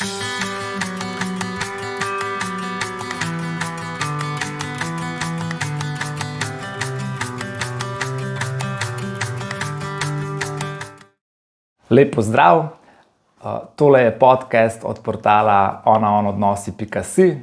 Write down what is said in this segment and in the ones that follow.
Lep pozdrav, tole je podcast od portala onaonodnosi.si.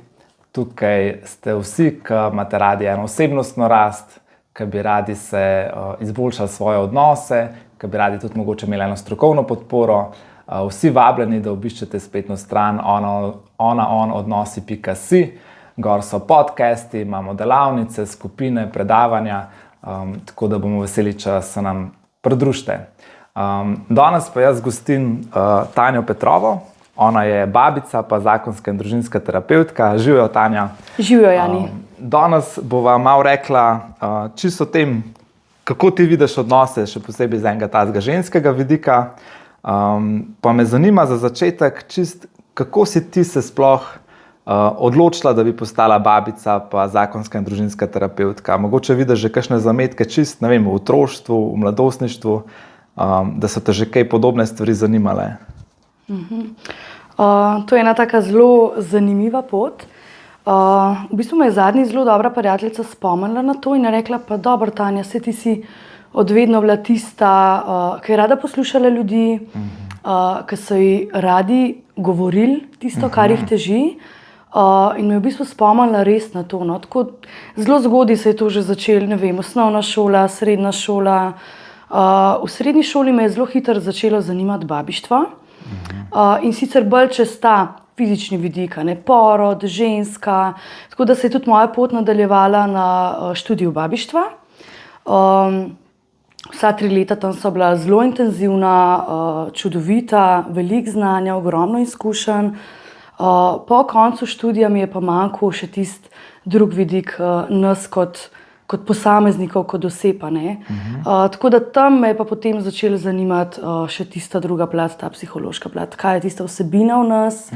Tukaj ste vsi, ki imate radi eno osebnostno rast, ki bi radi se izboljšali svoje odnose, ki bi radi tudi mogoče imeli eno strokovno podporo. Vsi vabljeni, da obiščete spletno stran onaonodnosi.si. Gor so podcasti, imamo delavnice, skupine, predavanja, tako da bomo veseli, če se nam pridružite. Danes pa jaz gostim Tanjo Petrovo. Ona je babica pa zakonska in družinska terapevtka. Živjo, Tanja. Živjo, Jani. Danes bova malo rekla čisto o tem, kako ti vidiš odnose, še posebej z enega tazga ženskega vidika. Pa me zanima za začetek, kako si ti se sploh odločila, da bi postala babica pa zakonska in družinska terapevtka. Mogoče vidiš že kakšne zametke v otroštvu, v mladostništvu, da so te že kaj podobne stvari zanimale? To je ena taka zelo zanimiva pot. V bistvu me je zadnji zelo dobra prijateljica spomnila na to in je rekla, pa dobro, Tanja, saj ti si odvedno bila tista, ki je rada poslušala ljudi, ki so ji radi govorili tisto, kar jih teži. In me je v bistvu spomnila res na to. Tako zelo zgodaj se je to že začelo, osnovna šola, srednja šola. V srednji šoli me je zelo hitro začelo zanimati babištvo. In sicer bolj čez ta fizični vidik, porod, ženska. Tako da se je tudi moja pot nadaljevala na študiju babištva. Vsa 3 leta tam so bila zelo intenzivna, čudovita, veliko znanja, ogromno izkušenj. Po koncu študija mi je pa manjkal še tisti drug vidik nas kot posameznikov, kot oseb. Tako da tam me je pa potem začelo zanimati še tista druga plat, ta psihološka plat, kaj je tista vsebina v nas.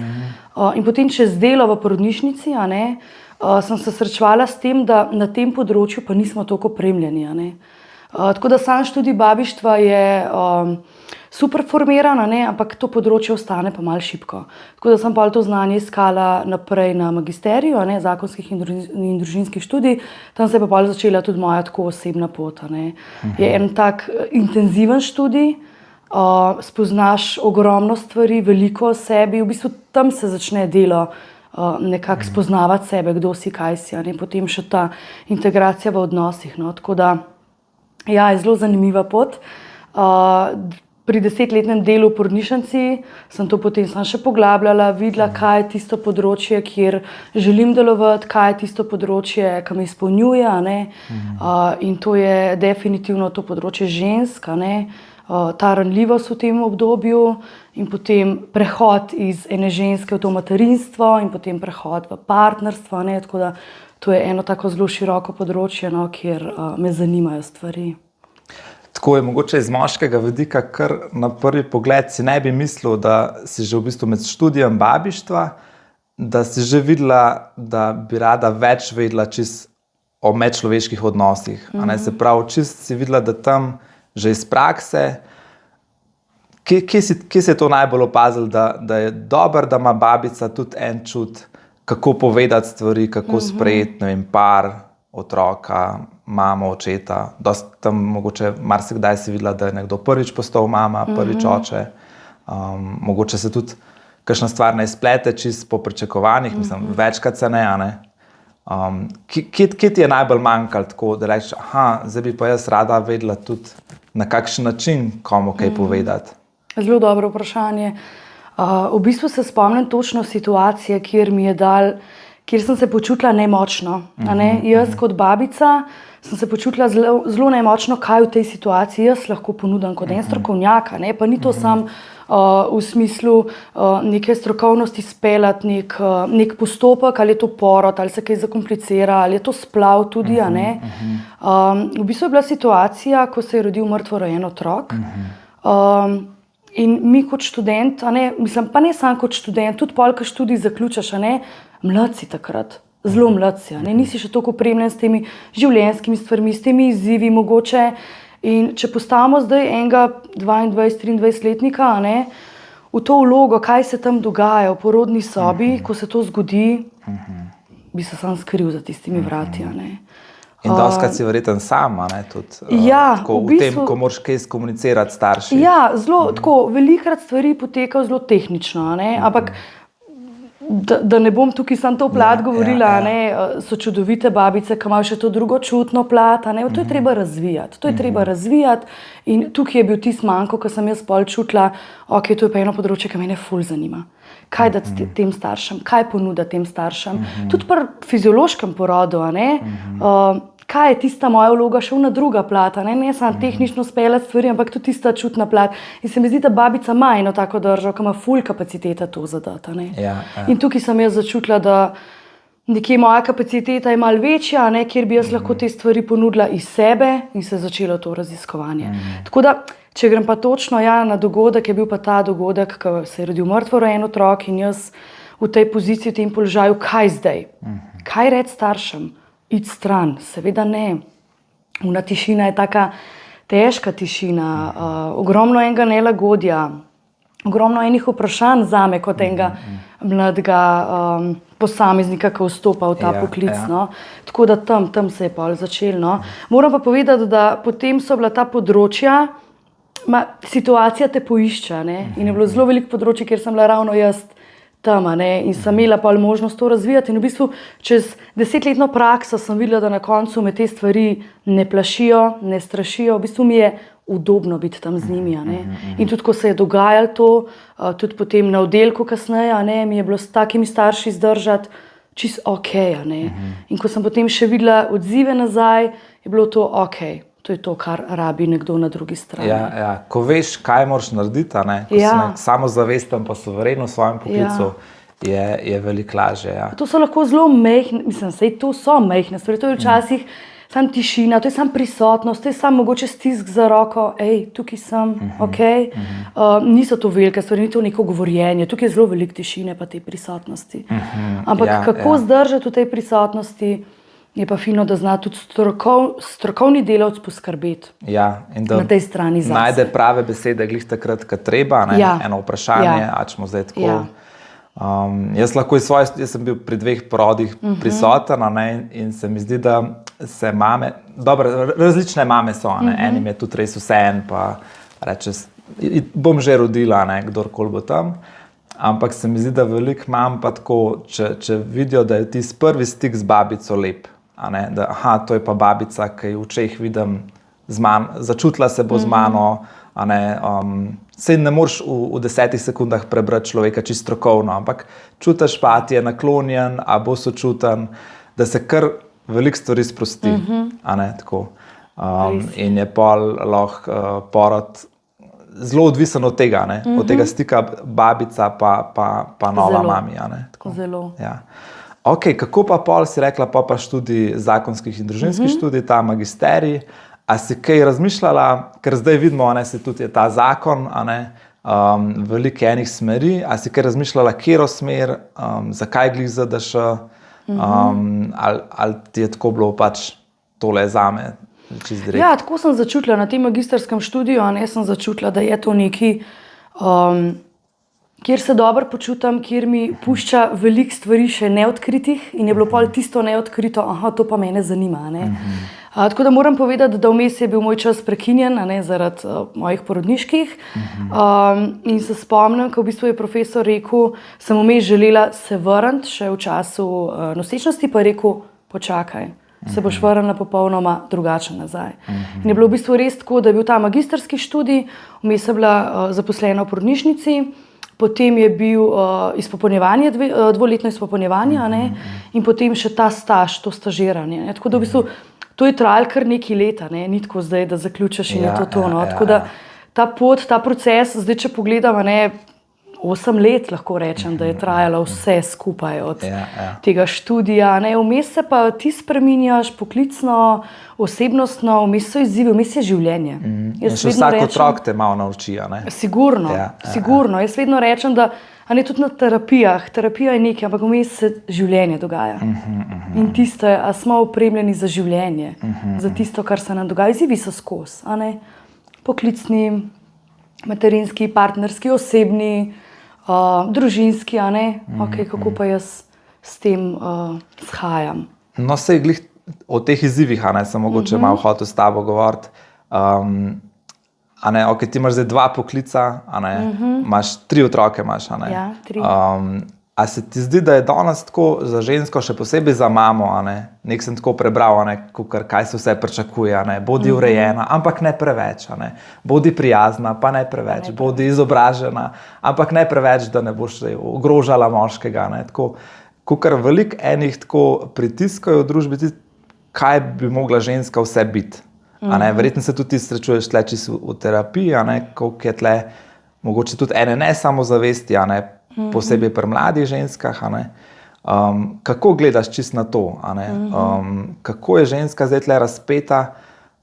In potem čez delo v porodnišnici sem se srečevala s tem, da na tem področju pa nismo toliko opremljeni. Tako da sam študij babištva je super formiran, ampak to področje ostane pa malo šibko. Tako da sem pa to znanje iskala naprej na magisteriju, zakonskih in družinskih študij. Tam se je pa začela tudi moja tako osebna pot. Je en tak intenziven študij, spoznaš ogromno stvari, veliko o sebi. V bistvu tam se začne delo nekako spoznavati sebe, kdo si, kaj si. Potem še ta integracija v odnosih. Tako da ja, je zelo zanimiva pot. Pri 10-letnem delu v porodnišnici sem to potem še poglabljala, videla, kaj je tisto področje, kjer želim delovati, kaj je tisto področje, ki me izpolnjuje. In to je definitivno to področje žensk, ta ranljivost v tem obdobju in potem prehod iz ene ženske v to materinstvo in potem prehod v partnerstvo. Tako da to je eno tako zelo široko področje, kjer me zanimajo stvari. Tako je mogoče iz moškega vidika, kar na prvi pogled si ne bi mislil, da si že v bistvu med študijem babištva, da si že videla, da bi rada več vedela čisto o medčloveških odnosih. Se pravi, čisto si videla, da tam že iz prakse, kje si je to najbolj opazil, da je dobro, da ima babica tudi en čut, kako povedati stvari, kako sprejeti, par, otroka, mamo, očeta. Tam mogoče marsikdaj si videla, da je nekdo prvič postal mama, prvič oče. Mogoče se tudi kakšna stvar ne izplete čisto po pričakovanjih, večkrat se ne. Kje ti je najbolj manjkalo tako, da rečeš, zdaj bi pa jaz rada vedela tudi na kakšen način komu kaj povedati? Zelo dobro vprašanje. V bistvu se spomnim točno situacije, kjer sem se počutila nemočno. Jaz kot babica sem se počutila zelo nemočno, kaj v tej situaciji jaz lahko ponudim kot en strokovnjak. Pa ni to samo v smislu neke strokovnosti speljati nek postopek, ali je to porod, ali se kaj zakomplicira, ali je to splav tudi. V bistvu je bila situacija, ko se je rodil mrtvorojen otrok. In mi kot študent, pa ne samo kot študent, tudi polka študij zaključaš, mlad si takrat, zelo mlad si, nisi še toliko opremljen s temi življenjskimi stvarmi, s temi izzivi mogoče. In če postavimo zdaj enega 22-23-letnika, v to vlogo, kaj se tam dogaja v porodni sobi, ko se to zgodi, bi se sam skril za tistimi vrati. In doskrat si verjeten sam, tudi Ja, tako, v v tem, bistvu- ko moraš kaj skomunicirati s starši. Ja, zelo tako, velikokrat stvari potekajo zelo tehnično, ampak da ne bom tukaj samo to plat govorila, so čudovite babice, ki imajo še to drugo čutno plat, to je treba razvijati. To je treba razvijati in tukaj je bil tisti manko, ko sem jaz pol čutila, ok, to je pa eno področje, ki mene ful zanima. Kaj dati tem staršem, kaj ponuditi tem staršem. Tudi pri fiziološkem porodu, kaj je tista moja vloga, še ena druga plat, ne samo tehnično speljati stvari, ampak tudi tista čutna plat. In se mi zdi, da babica ima eno tako držo, ki ima ful kapaciteta to zadati. Ja. In tukaj sem jaz začutila, da nekje moja kapaciteta je malo večja, kjer bi jaz lahko te stvari ponudila iz sebe in se začelo to raziskovanje. Tako da, če grem pa točno na dogodek, je bil pa ta dogodek, ko se je rodil mrtvorojen otrok in jaz v tej poziciji, v tem položaju, kaj zdaj? Kaj reči staršem? Iti stran? Seveda ne. Una tišina je taka težka tišina, ogromno enega nelagodja, ogromno enih vprašanj zame kot enega mladega posameznika, ki vstopa v ta poklic. No. Tako da tam se je pol začelo. No. Moram pa povedati, da potem so bila ta področja, situacija te poišča, in je bilo zelo veliko področij, kjer sem bila ravno jaz tam, in sem imela pol možnost to razvijati in v bistvu čez 10-letno prakso sem videla, da na koncu me te stvari ne plašijo, ne strašijo, v bistvu mi je udobno biti tam z njimi. In tudi, ko se je dogajalo to, tudi potem na oddelku kasneje, mi je bilo s takimi starši zdržati čisto ok. In ko sem potem še videla odzive nazaj, je bilo to ok. To je to, kar rabi nekdo na drugi strani. Ja. Ko veš, kaj moraš narediti, ko si samozavesten pa suveren v svojem poklicu, je veliko lažje. Ja. To so lahko zelo majhne, sej to so majhne stvari, to je včasih samo tišina, to je samo prisotnost, to je samo mogoče stisk za roko, tukaj sem, ok. Niso to velike stvari, ni to neko govorjenje, tukaj je zelo veliko tišine pa te prisotnosti. Ampak kako zdržati v tej prisotnosti, je pa fino, da zna tudi strokovni delavec poskrbeti na tej strani zase. Najde prave besede, glih takrat, kad treba, eno vprašanje, a ćemo zdaj tako. Jaz sem bil pri 2 porodih prisoten, in se mi zdi, da se mame, dobro, različne mame so, enim je tudi res vseeno, pa reče, bom že rodila, kdorkoli bo tam. Ampak se mi zdi, da veliko mam pa tako, če vidijo, da je tisti prvi stik z babico lep. Da, to je pa babica, ki v očeh vidim začutila se bo z mano. Sej ne moreš v 10 sekundah prebrati človeka čisto strokovno, ampak čutiš pa, ti je naklonjen, a bo sočuten, da se kar veliko stvari sprosti. Tako. In je pol lahko porod zelo odvisen od tega, od tega stika babica pa nova mami. Zelo. Ja. Ok, kako pa pol si rekla, pa študij zakonskih in družinskih študij, ta magisterij, a si kaj razmišljala, ker zdaj vidimo, se tudi je ta zakon, veliko enih smeri, a si kaj razmišljala, katero smer, zakaj glih ZDŠ, ali ti je tako bilo pač tole zame? Ja, tako sem začutila na tem magisterskem študiju, sem začutila, da je to nekaj, kjer se dobro počutim, kjer mi pušča veliko stvari še neodkritih in je bilo pol tisto neodkrito, to pa mene zanima. Tako da moram povedati, da vmes je bil moj čas prekinjen zaradi mojih porodniških. In se spomnim, ko v bistvu je profesor rekel, sem vmes želela se vrniti še v času nosečnosti, pa je rekel, počakaj, se boš vrnila popolnoma drugače nazaj. In je bilo v bistvu res tako, da je bil ta magisterski študij, vmes je bila zaposlena v porodnišnici, potem je bil izpopolnjevanje, 2-letno izpopolnjevanje, in potem še ta staž, to stažiranje. Tako da v bistvu to je trajalo kar nekaj leta, ni tako zdaj, da zaključiš in je to to. Tako da ta pot, ta proces, zdaj če pogledam, 8 let lahko rečem, da je trajalo vse skupaj od tega študija. Vmes se pa ti spreminjaš poklicno, osebnostno, vmes so izzivi, vmes je življenje. Še vsak otrok te malo nauči. Sigurno. Jaz vedno rečem, da tudi na terapijah, terapija je nekaj, ampak vmes se življenje dogaja. In tisto je, a smo opremljeni za življenje, za tisto, kar se nam dogaja. Izzivi so skozi, poklicni, materinski, partnerski, osebni, družinski, a ne, okay, kako pa jaz s tem shajam. No, sej glih o teh izzivih, a ne, sem mogoče malo hotel s tabo govoriti. A ne, ok, ti imaš zdaj 2 poklica, a ne, imaš 3 otroke, imaš, a ne. Ja, 3. A se ti zdi, da je danes tako za žensko, še posebej za mamo, a ne, nek sem tako prebral, a ne, kaj se vse pričakuje, a ne, bodi urejena, ampak ne preveč, a ne, bodi prijazna, pa ne preveč, bodi izobražena, ampak ne preveč, da ne boš ogrožala moškega, a ne, tako, kakor veliko enih tako pritiskajo v družbi, kaj bi mogla ženska vse biti, a ne, verjetno se tudi ti srečuješ tle čisto v terapiji, a ne, koliko je tle, mogoče tudi ene ne samozavesti, a ne, posebej pri mladih ženskah, a ne. Kako gledaš čisto na to, a ne? Kako je ženska zdaj tle razpeta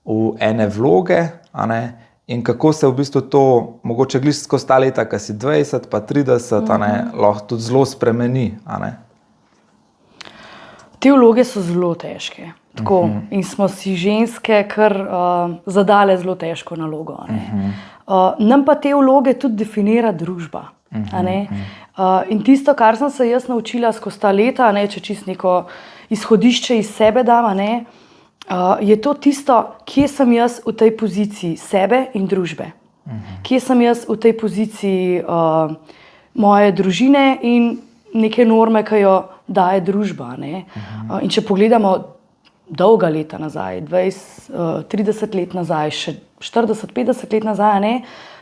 v ene vloge, a ne? In kako se v bistvu to, mogoče gliš skozi ta leta, ko si 20 pa 30, a ne, lahko tudi zelo spremeni, a ne? Te vloge so zelo težke. Tako, in smo si ženske kar zadale zelo težko nalogo. A ne? Nam pa te vloge tudi definira družba. A ne? In tisto, kar sem se jaz naučila skozi ta leta, a ne, če čisto neko izhodišče iz sebe dam, a ne, je to tisto, kje sem jaz v tej poziciji sebe in družbe. Kje sem jaz v tej poziciji moje družine in neke norme, ki jo daje družba. Ne? In če pogledamo dolga leta nazaj, 20, 30 let nazaj, še 40, 50 let nazaj, ne?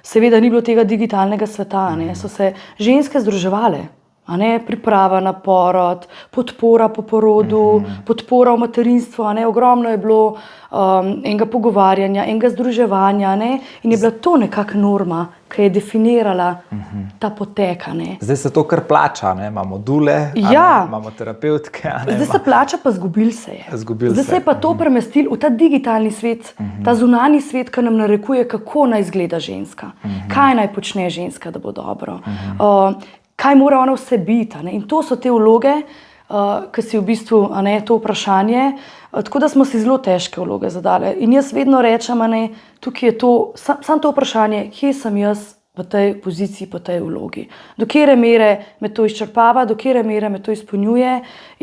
Seveda ni bilo tega digitalnega sveta, ne? So se ženske združevale, a ne? Priprava na porod, podpora po porodu, podpora v materinstvu, a ne? Ogromno je bilo enega pogovarjanja, enega združevanja, ne? In je bila to nekako norma, ki je definirala ta potek. Ne? Zdaj se to kar plača, ne? Imamo dule, ja. Imamo terapeutke. Zdaj se plača, pa zgubil se je. Zdaj se je pa to premestil v ta digitalni svet, ta zunanji svet, ki nam narekuje, kako naj izgleda ženska, kaj naj počne ženska, da bo dobro, kaj mora ona vse biti. In to so te vloge, ki si v bistvu, a ne, to vprašanje. Tako da smo si zelo težke vloge zadale. In jaz vedno rečem, a ne, tukaj je to, samo to vprašanje, kje sem jaz v tej poziciji, po tej vlogi. Do kere mere me to izčrpava, do kere mere me to izpolnjuje.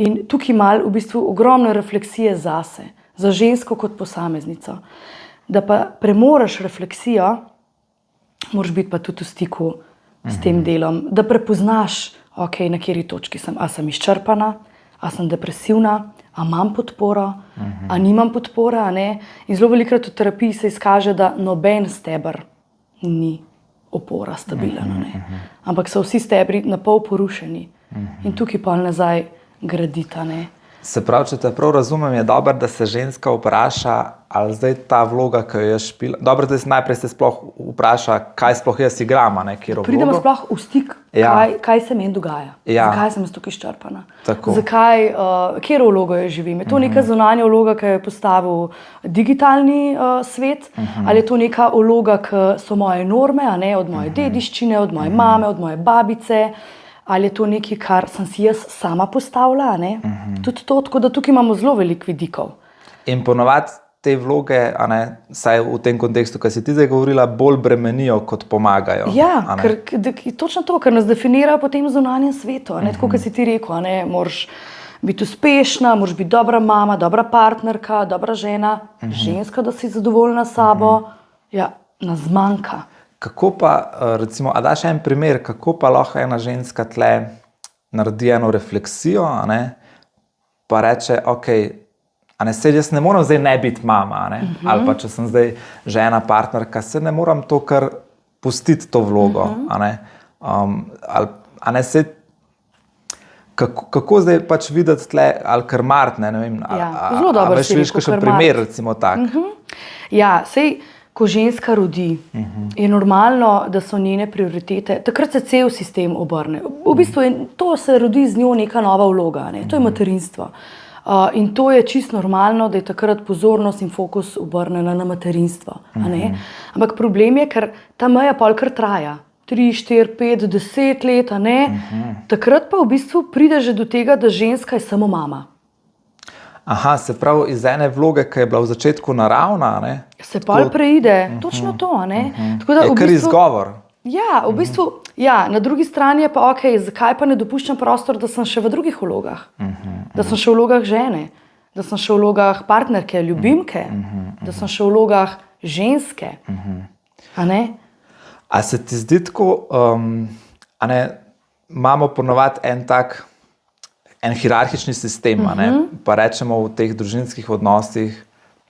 In tukaj malo v bistvu ogromno refleksije zase, za žensko kot posameznico. Da pa premoreš refleksijo, moraš biti pa tudi v stiku s tem delom, da prepoznaš, ok, na kateri točki sem, a sem izčrpana, a sem depresivna, a imam podporo, a nimam podpore, a ne. In zelo velikokrat v terapiji se izkaže, da noben steber ni opora, stabilen, ne. Ampak so vsi stebri na pol porušeni in tukaj pa nazaj gradita, ne. Se pravi, če te prav razumem, je dobro, da se ženska vpraša, ali zdaj ta vloga, ki jo je špila. Dobro, da se najprej sploh vpraša, kaj sploh jaz igram, ne, kjer vlogo. Pridemo sploh v stik, kaj se meni dogaja. Ja. Zakaj sem tukaj izčrpana. Zakaj, kjer vlogo jo živim. Je to neka zunanja vloga, ki jo je postavil digitalni svet, ali je to neka vloga, ki so moje norme, a ne, od moje dediščine, od moje mame, od moje babice. Ali je to nekaj, kar sem si jaz sama postavila, ne? Tudi to, tako da tukaj imamo zelo veliko vidikov. In ponovadi te vloge, a ne, saj v tem kontekstu, ki si ti zdaj govorila, bolj bremenijo, kot pomagajo. Ja, ker točno to, ker nas definira po tem zunanjem svetu, a ne, tako, kot si ti rekel, a ne, moraš biti uspešna, moraš biti dobra mama, dobra partnerka, dobra žena, ženska, da si zadovoljna s sabo, ja, nas zmanjka. Kako pa, recimo, a daš en primer, kako pa lahko ena ženska tle naredi eno refleksijo, a ne, pa reče, ok, a ne, sej jaz ne moram zdaj ne biti mama, a ne, ali pa če sem zdaj žena, partnerka, se ne moram to kar pustiti to vlogo, a ne, a ne, sej, kako zdaj pač videti tle, ali krmart, ne vem, zelo dobro si rekel, še primer, recimo tak. Ja, sej, ko ženska rodi, je normalno, da so njene prioritete, takrat se cel sistem obrne. V bistvu to se rodi z njo neka nova vloga, ne? To je materinstvo. In to je čisto normalno, da je takrat pozornost in fokus obrnjena na materinstvo. A ne? Ampak problem je, ker ta meja pol kar traja. 3, 4, 5, 10 let, a ne? Takrat pa v bistvu pride že do tega, da ženska je samo mama. Aha, se pravi, iz ene vloge, ki je bila v začetku naravna, ne? Se pol preide, točno to, a ne? Tako da, je kar izgovor. Ja, v bistvu Ja, na drugi strani je pa ok, zakaj pa ne dopuščam prostor, da sem še v drugih vlogah, da sem še v vlogah žene, da sem še v vlogah partnerke, ljubimke, da sem še v vlogah ženske. A ne? A se ti zdi tako, a ne, imamo ponovadi en hierarhični sistem, a ne, pa rečemo v teh družinskih odnosih,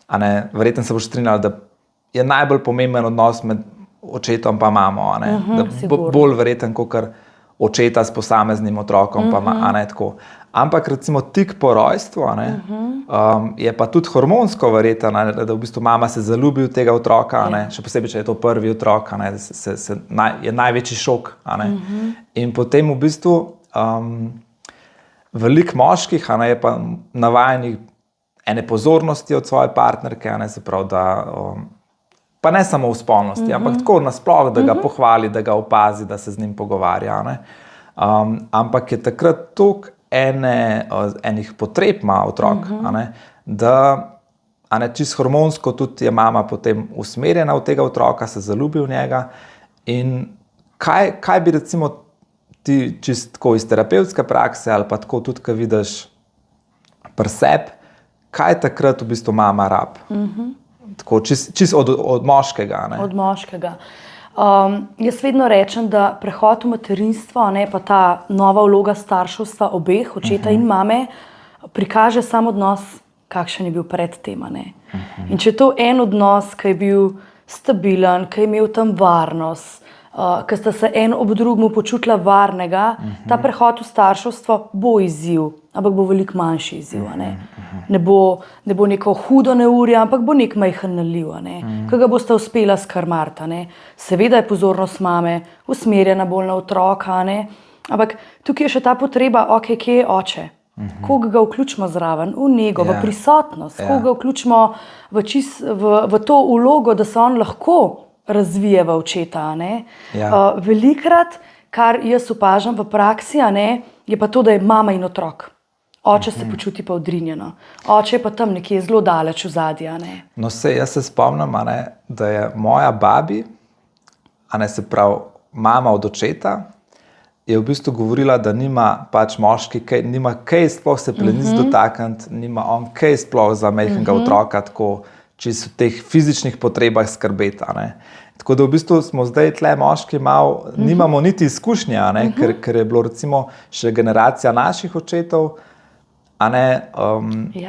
a ne, verjetno se boš strinjala, da je najbolj pomemben odnos med očetom pa mamo, a ne, da bolj verjeten kakor očeta s posameznim otrokom, pa a ne tako. Ampak recimo tik po rojstvu, a ne, je pa tudi hormonsko verjeten, da v bistvu mama se zaljubi v tega otroka, a ne, še posebej, če je to prvi otrok, a ne, je največji šok, a ne. In potem v bistvu veliko moških, a ne, je pa navajenih ene pozornosti od svoje partnerke, a ne, se pravi, da pa ne samo v spolnosti, ampak tako nasploh, da ga pohvali, da ga opazi, da se z njim pogovarja, a ne. Ampak je takrat toliko enih potreb ima otrok, a ne, da a ne, čisto hormonsko tudi je mama potem usmerjena v tega otroka, se zaljubi v njega. In kaj bi recimo ti čisto tako iz terapevtske prakse ali pa tako tudi, ko vidiš pri sebi, kaj takrat v bistvu mama rab? Tako čisto od moškega, ne? Od moškega. Jaz vedno rečem, da prehod v materinstvo, ne, pa ta nova vloga starševstva obeh, očeta in mame, prikaže sam odnos, kakšen je bil pred tem. Ne. In če je to en odnos, ki je bil stabilen, ki je imel tam varnost, ki sta se en ob drugemu počutila varnega, ta prehod v starševstvo bo izziv, ampak bo veliko manjši izziv. Ne bo neko hudo neurje, ampak bo nek majhen naliv, ki ga boste uspela skrmariti. Seveda je pozornost mame usmerjena bolj na otroka, ampak tukaj je še ta potreba, ok, kje je oče? Koga ga vključimo zraven, v nego, v prisotnost, koga ga vključimo v to vlogo, da se on lahko razvije v očeta. Velikrat, kar jaz opažam v praksi, je pa to, da je mama in otrok. Oče se počuti pa odrinjeno. Oče je pa tam nekje zelo daleč v zadje. No, jaz se spomnim, da je moja babi, se pravi mama od očeta, je v bistvu govorila, da nima pač moški, nima kaj sploh se plenic dotakniti, nima on kaj sploh za majhnega otroka, tako čisto v teh fizičnih potrebah skrbeti. Tako da v bistvu smo zdaj tle moški malo, nimamo niti izkušnje, ker je bilo recimo še generacija naših očetov,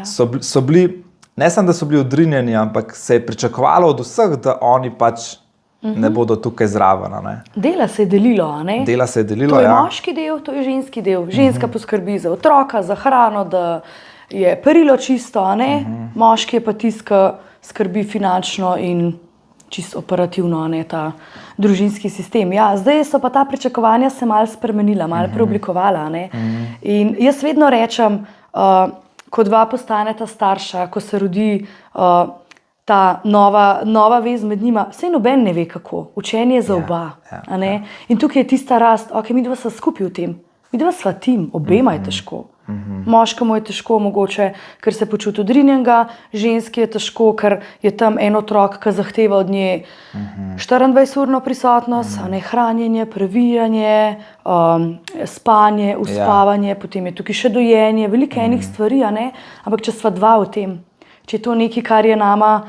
so bili, ne samo, da so bili odrinjeni, ampak se je pričakovalo od vseh, da oni pač ne bodo tukaj zraven. Dela se je delilo, Dela se je delilo, to je moški del, to je ženski del. Ženska poskrbi za otroka, za hrano, da je perilo čisto, moški je pa tisti, ki skrbi finančno in čisto operativno, ta družinski sistem. Ja, zdaj so pa ta pričakovanja se malo spremenila, malo preoblikovala. In jaz vedno rečem, ko dva postaneta starša, ko se rodi ta nova vez med njima, saj noben ne ve kako, učenje za oba. In tukaj je tista rast, ok, midva sva skupaj v tem, midva sva tim, obema je težko. Moškemu je težko mogoče, ker se počuti odrinjenega, ženski je težko, ker je tam en otrok, ki zahteva od nje 24-urno prisotnost, hranjenje, previjanje, spanje, uspavanje, potem je tukaj še dojenje, veliko enih stvari, ampak če sva dva v tem, če je to nekaj, kar je nama,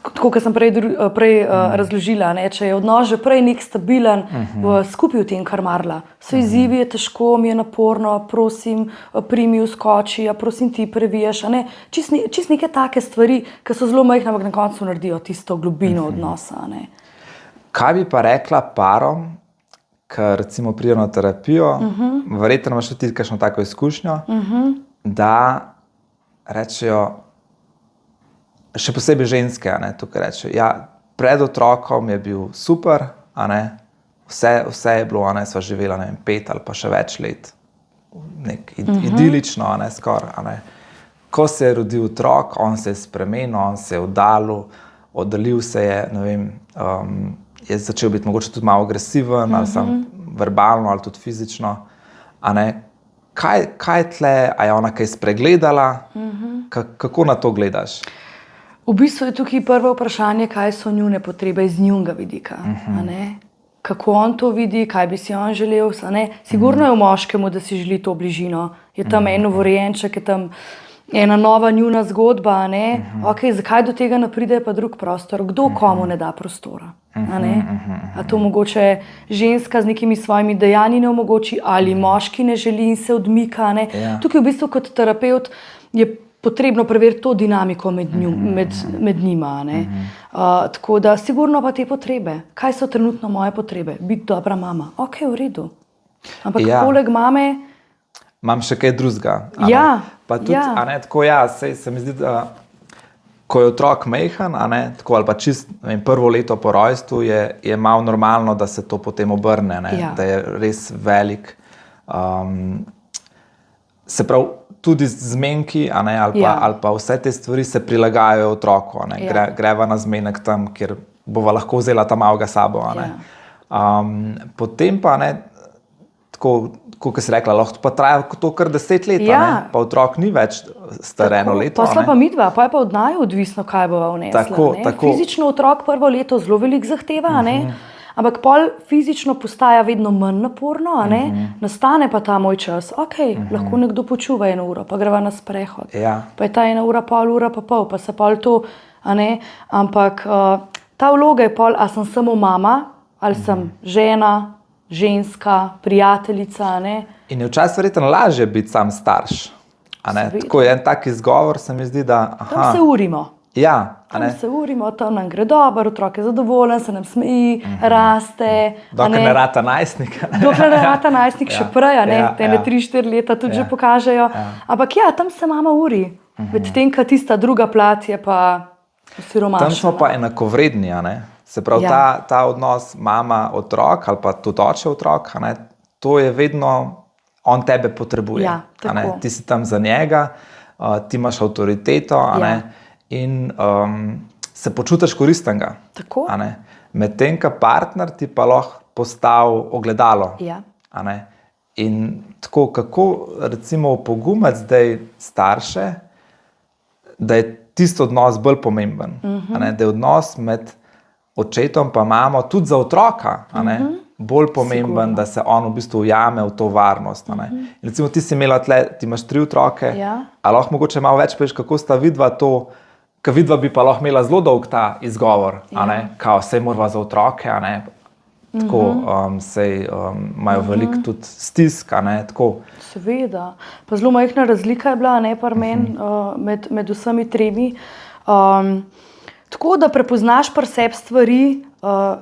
tako kot sem prej razložila, če je odnos že prej nek stabilen, skupaj v tem, kar marla. So izzivi, je težko, mi je naporno, prosim, primi, vskoči, prosim ti, previjaš. Čist neke take stvari, ki so zelo majhne, ampak na koncu naredijo tisto globino odnosa. Kaj bi pa rekla parom, ki recimo pridejo na terapijo, verjetno imaš tudi kakšno tako izkušnjo, da rečejo, še posebej ženske, tukaj rečejo, ja, pred otrokom je bil super, vse je bilo, sva živela 5 ali pa še več let, idilično, skoraj. Ko se je rodil otrok, on se je spremenil, on se je oddalil se je, ne vem, je začel biti mogoče tudi malo agresiven, ali sam verbalno, ali tudi fizično. Kaj tle, a je ona kaj spregledala? Kako na to gledaš? V bistvu je tukaj prvo vprašanje, kaj so njune potrebe iz njunega vidika. kako on to vidi, kaj bi si on želel. Sigurno je v moškemu, da si želi to bližino. Je tam en novorojenček, je tam ena nova njuna zgodba. Okay, zakaj do tega ne pride, pa drug prostor? Kdo komu ne da prostora? A to mogoče ženska z nekimi svojimi dejanji ne omogoči, ali moški ne želi in se odmika. Tukaj v bistvu kot terapevt je potrebno preveriti to dinamiko med njima. Tako da sigurno pa te potrebe. Kaj so trenutno moje potrebe? Biti dobra mama. Ok, v redu. Ampak poleg mame imam še kaj drugega. Pa tudi, tako se mi zdi, da ko je otrok majhen, tako ali pa čist prvo leto po rojstvu, je malo normalno, da se to potem obrne, da je res velik. Se pravi, tudi zmenki, ali pa vse te stvari se prilagajajo otroku. Greva na zmenek tam, kjer bova lahko vzela ta malega sabo. Potem pa, tako, kot si rekla, lahko pa traja to kar 10 let, pa otrok ni več star eno leto. Pa pa midva, pa je pa od naju odvisno, kaj bova vnesla. Fizično otrok prvo leto zelo veliko zahteva, ampak pol fizično postaja vedno manj naporno, nastane pa ta moj čas. Ok, lahko nekdo počuva 1 uro, pa greva na sprehod. Pa je ta 1 ura, pol ura, pa pol, pa se pol to, ampak ta vloga je pol, a sem samo mama, ali sem žena, ženska, prijateljica. In je včasih verjetno lažje biti sam starš. Tako je en tak izgovor, se mi zdi, da... Tam se urimo. Tam se urimo, tam nam gre dobro, otrok je zadovoljen, se nam smeji, raste. Dokler ne rata najstnik. Dokler ne rata najstnik še prej, te 3-4 leta tudi že pokažejo. Ampak tam se mama uri. Medtem, ko tista druga plat je pa siromašna. Tam smo pa enakovredni, Se pravi, ta odnos mama-otrok ali pa tudi oče-otrok, to je vedno, on tebe potrebuje. Ti si tam za njega, ti imaš avtoriteto in se počutiš koristnega. Medtem, ko partner ti pa lahko postavi ogledalo. In tako, kako recimo opogumiti zdaj starše, da je tisti odnos bolj pomemben. Da je odnos med očetom pa mamo tudi za otroka, bolj pomemben, da se on v bistvu ujame v to varnost. In recimo ti si imela tle, ti imaš 3 otroke, a lahko mogoče malo več poveš, kako sta vidva to, ker vidva bi pa lahko imela zelo dolg ta izgovor, kao sej morava za otroke, tako sej imajo veliko tudi stisk, tako. Seveda. Pa zelo majhna razlika je bila, par meni, med vsemi 3. Tako da prepoznaš pri sebi stvari,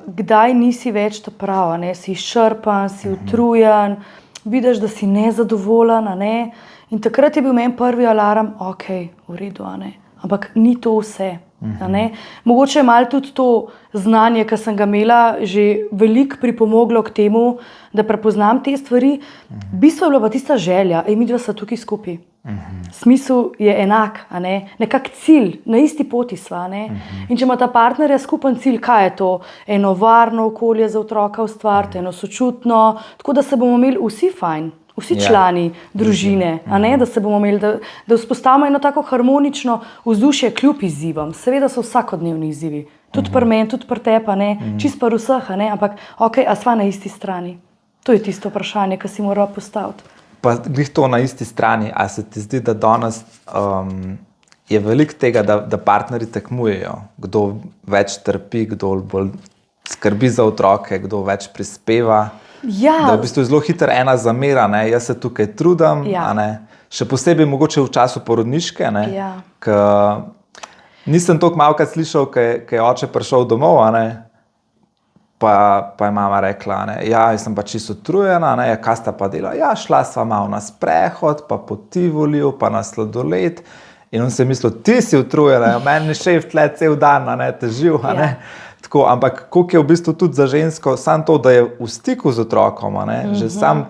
kdaj nisi več ta prava, si izčrpan, si utrujen, vidiš, da si nezadovoljen, in takrat je bil meni prvi alarm, ok, v redu, ampak ni to vse. Mogoče je malo tudi to znanje, ki sem ga imela, že veliko pripomoglo k temu, da prepoznam te stvari. V bistvu je bila pa tista želja, midva sta tukaj skupaj. Smisel je enak, nekak cilj, na isti poti sva. In če ima ta partnerja skupen cilj, kaj je to? Eno varno okolje za otroka ustvariti, eno sočutno, tako da se bomo imeli vsi fajn, vsi člani družine, da se bomo imeli, da vzpostavimo eno tako harmonično vzdušje kljub izzivom. Seveda so vsakodnevni izzivi, tudi pri meni, tudi pri tebi, čisto pri vseh, ampak ok, a sva na isti strani? To je tisto vprašanje, ki si morava postaviti. Pa glih to na isti strani, a se ti zdi, da danes je veliko tega, da partnerji tekmujejo, kdo več trpi, kdo bolj skrbi za otroke, kdo več prispeva. Da v bistvu je zelo hitro ena zamera, jaz se tukaj trudim, še posebej mogoče v času porodniške, ker nisem toliko malokrat slišal, ko je oče prišel domov, pa je mama rekla, jaz sem pa čisto utrujena, kaj sta pa dela? Šla sva malo na sprehod, pa po Tivoliju, pa na sladoled. In on se je mislil, ti si utrujena, meni šef tle cel dan, težil. Tako, ampak koliko je v bistvu tudi za žensko, samo to, da je v stiku z otrokom, že sam,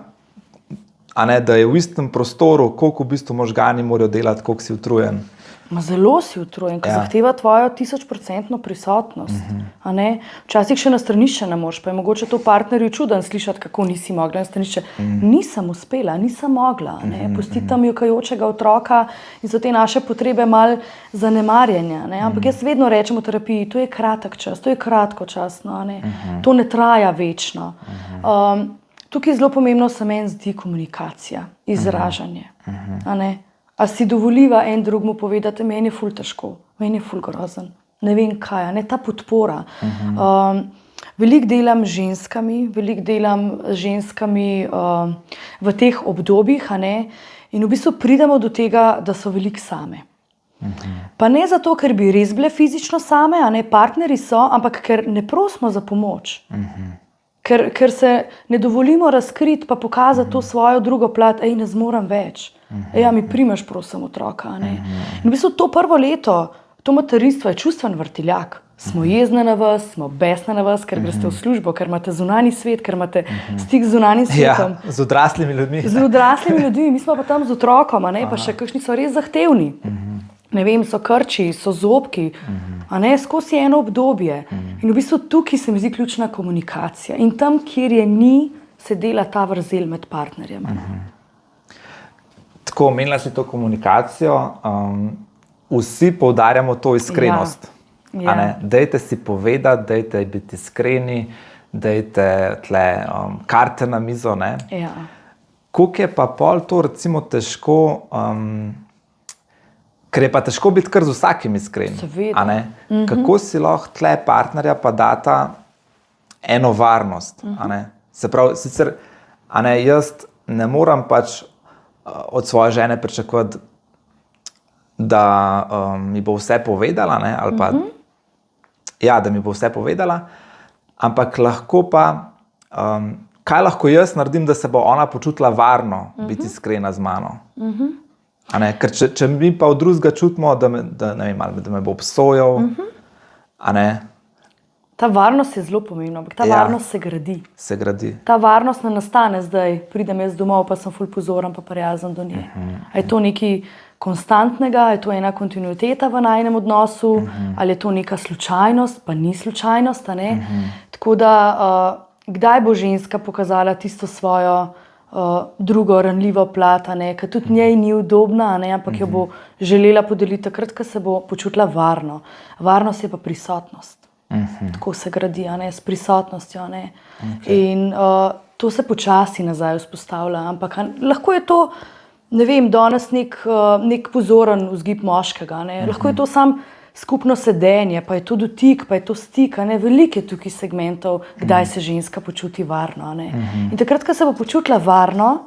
da je v istem prostoru, koliko v bistvu možgani morajo delati, koliko si utrujen. Zelo si utrujen, ker zahteva tvojo 1000% prisotnost. A ne? Včasih še na stranišče ne moreš, pa je mogoče to partnerju čuden slišati, kako nisi mogla na stranišče. Nisem uspela, nisem mogla. Pustiti tam jokajočega otroka in so te naše potrebe mal zanemarjanja. Ampak jaz vedno rečem v terapiji, to je kratek čas, to je kratkočasno. To ne traja večno. Tukaj je zelo pomembno, se meni zdi komunikacija, izražanje. A si dovoliva en drugmu povedati, meni je ful težko, meni je ful grozen, ne vem kaj, ta podpora. Veliko delam z ženskami, v teh obdobjih, in v bistvu pridemo do tega, da so veliko same. Pa ne zato, ker bi res bile fizično same, partneri so, ampak ker ne prosimo za pomoč. Ker se ne dovolimo razkriti pa pokazati to svojo drugo plat, ne zmorem več. Mi primaš prosim otroka. In v bistvu to prvo leto, to materinstvo je čustven vrtiljak. Smo jezne na vas, smo besne na vas, ker greste v službo, ker imate zunanji svet, ker imate stik z zunanjim svetom. Z odraslimi ljudmi. Z odraslimi ljudmi, mi smo pa tam z otrokom, pa še kakšni so res zahtevni. Ne vem, so krči, so zobki, skozi eno obdobje. In v bistvu tukaj se mi zdi ključna komunikacija. In tam, kjer je ni, se dela ta vrzel med partnerjem. Tako, omenila si to komunikacijo. Vsi poudarjamo to iskrenost. Dajte si povedati, dajte biti iskreni, dajte tle karte na mizo. Koliko je pa pol to recimo težko, ker je pa težko biti kar z vsakim iskren. Kako si lahko tle partnerja pa data eno varnost? Se pravi, sicer jaz ne moram pač od svoje žene pričakovati, da mi bo vse povedala, ali pa da mi bo vse povedala, ampak lahko pa, kaj lahko jaz naredim, da se bo ona počutila varno biti iskrena z mano. Ker če mi pa od drugega čutimo, da me bo obsojal, Ta varnost je zelo pomembna, ampak ta varnost se gradi. Se gradi. Ta varnost ne nastane zdaj, pridem jaz domov, pa sem ful pozoren, pa prijazen do nje. A je to nekaj konstantnega, je to ena kontinuiteta v najinem odnosu, ali je to neka slučajnost, pa ni slučajnost, Tako da, kdaj bo ženska pokazala tisto svojo drugo ranljivo plat, ker tudi njej ni udobna, ampak jo bo želela podeliti takrat, ko se bo počutila varno. Varnost je pa prisotnost. Tako se gradi, s prisotnostjo. In to se počasi nazaj vzpostavlja, ampak lahko je to, ne vem, danes nek pozoren vzgib moškega, lahko je to sam skupno sedenje, pa je to dotik, pa je to stik, veliko je tukaj segmentov, kdaj se ženska počuti varno. In takrat, ko se bo počutila varno,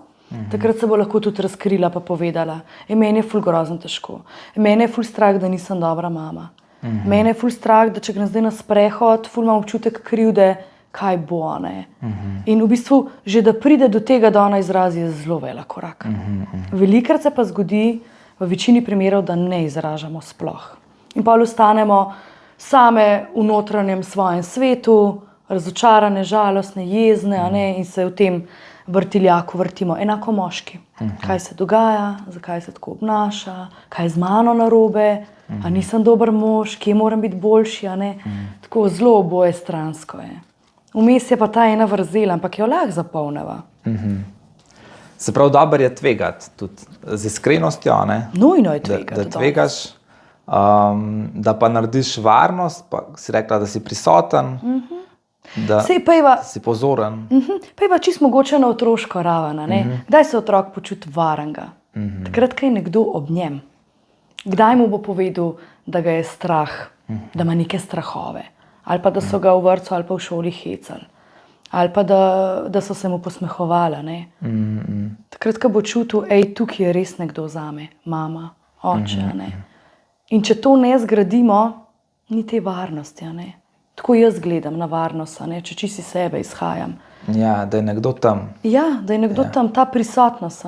takrat se bo lahko tudi razkrila pa povedala. Meni je ful grozno težko, meni je ful strah, da nisem dobra mama. Mene je ful strah, da če grem zdaj na sprehod, ful imam občutek krivde, kaj bo. In v bistvu, že da pride do tega, da ona izrazi, je zelo velik korak. Velikokrat se pa zgodi, v večini primerov, da ne izražamo sploh. In pa ostanemo same v notranjem svojem svetu, razočarane, žalostne, jezne, in se v tem vrtiljaku vrtimo. Enako moški. Kaj se dogaja, zakaj se tako obnaša, kaj je z mano narobe, a nisem dober mož, kje moram biti boljši, Tako zelo oboje stransko je. Vmes je pa ta ena vrzel, ampak jo lahko zapolneva. Se pravi, dobro je tvegati tudi z iskrenostjo, Nujno je tvegati. Da tvegaš, da pa narediš varnost, pa si rekla, da si prisoten, da si pozoren. Pa je pa čisto mogoče na otroško raven, Kdaj se otrok počuti varnega? Takrat, ko je nekdo ob njem. Kdaj mu bo povedal, da ga je strah, da ima neke strahove, ali pa da so ga v vrtcu ali pa v šoli hecali, ali pa da so se mu posmehovali. Takrat, ko bo čutil, tukaj je res nekdo zame, mama, oče. In če to ne zgradimo, ni te varnosti. Tako jaz gledam na varnost, če čisto iz sebe izhajam. Da je nekdo tam. Da je nekdo tam, ta prisotnost.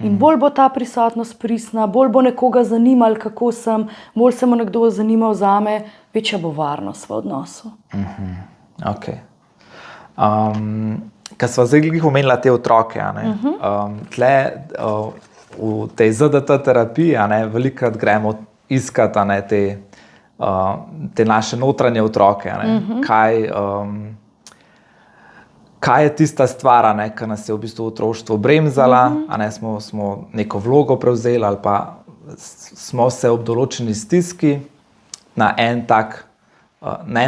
In bolj bo ta prisotnost pristna, bolj bo nekoga zanimal, kako sem, bolj se bo nekdo zanimal zame, večja bo varnost v odnosu. Ok. Ko sva zdaj omenila te otroke, tle v tej ZDT terapiji velikokrat gremo iskati te naše notranje otroke. Kaj je tista stvar, ki nas je v bistvu v otroštvu bremzala, smo neko vlogo prevzeli ali pa smo se ob določeni stiski na en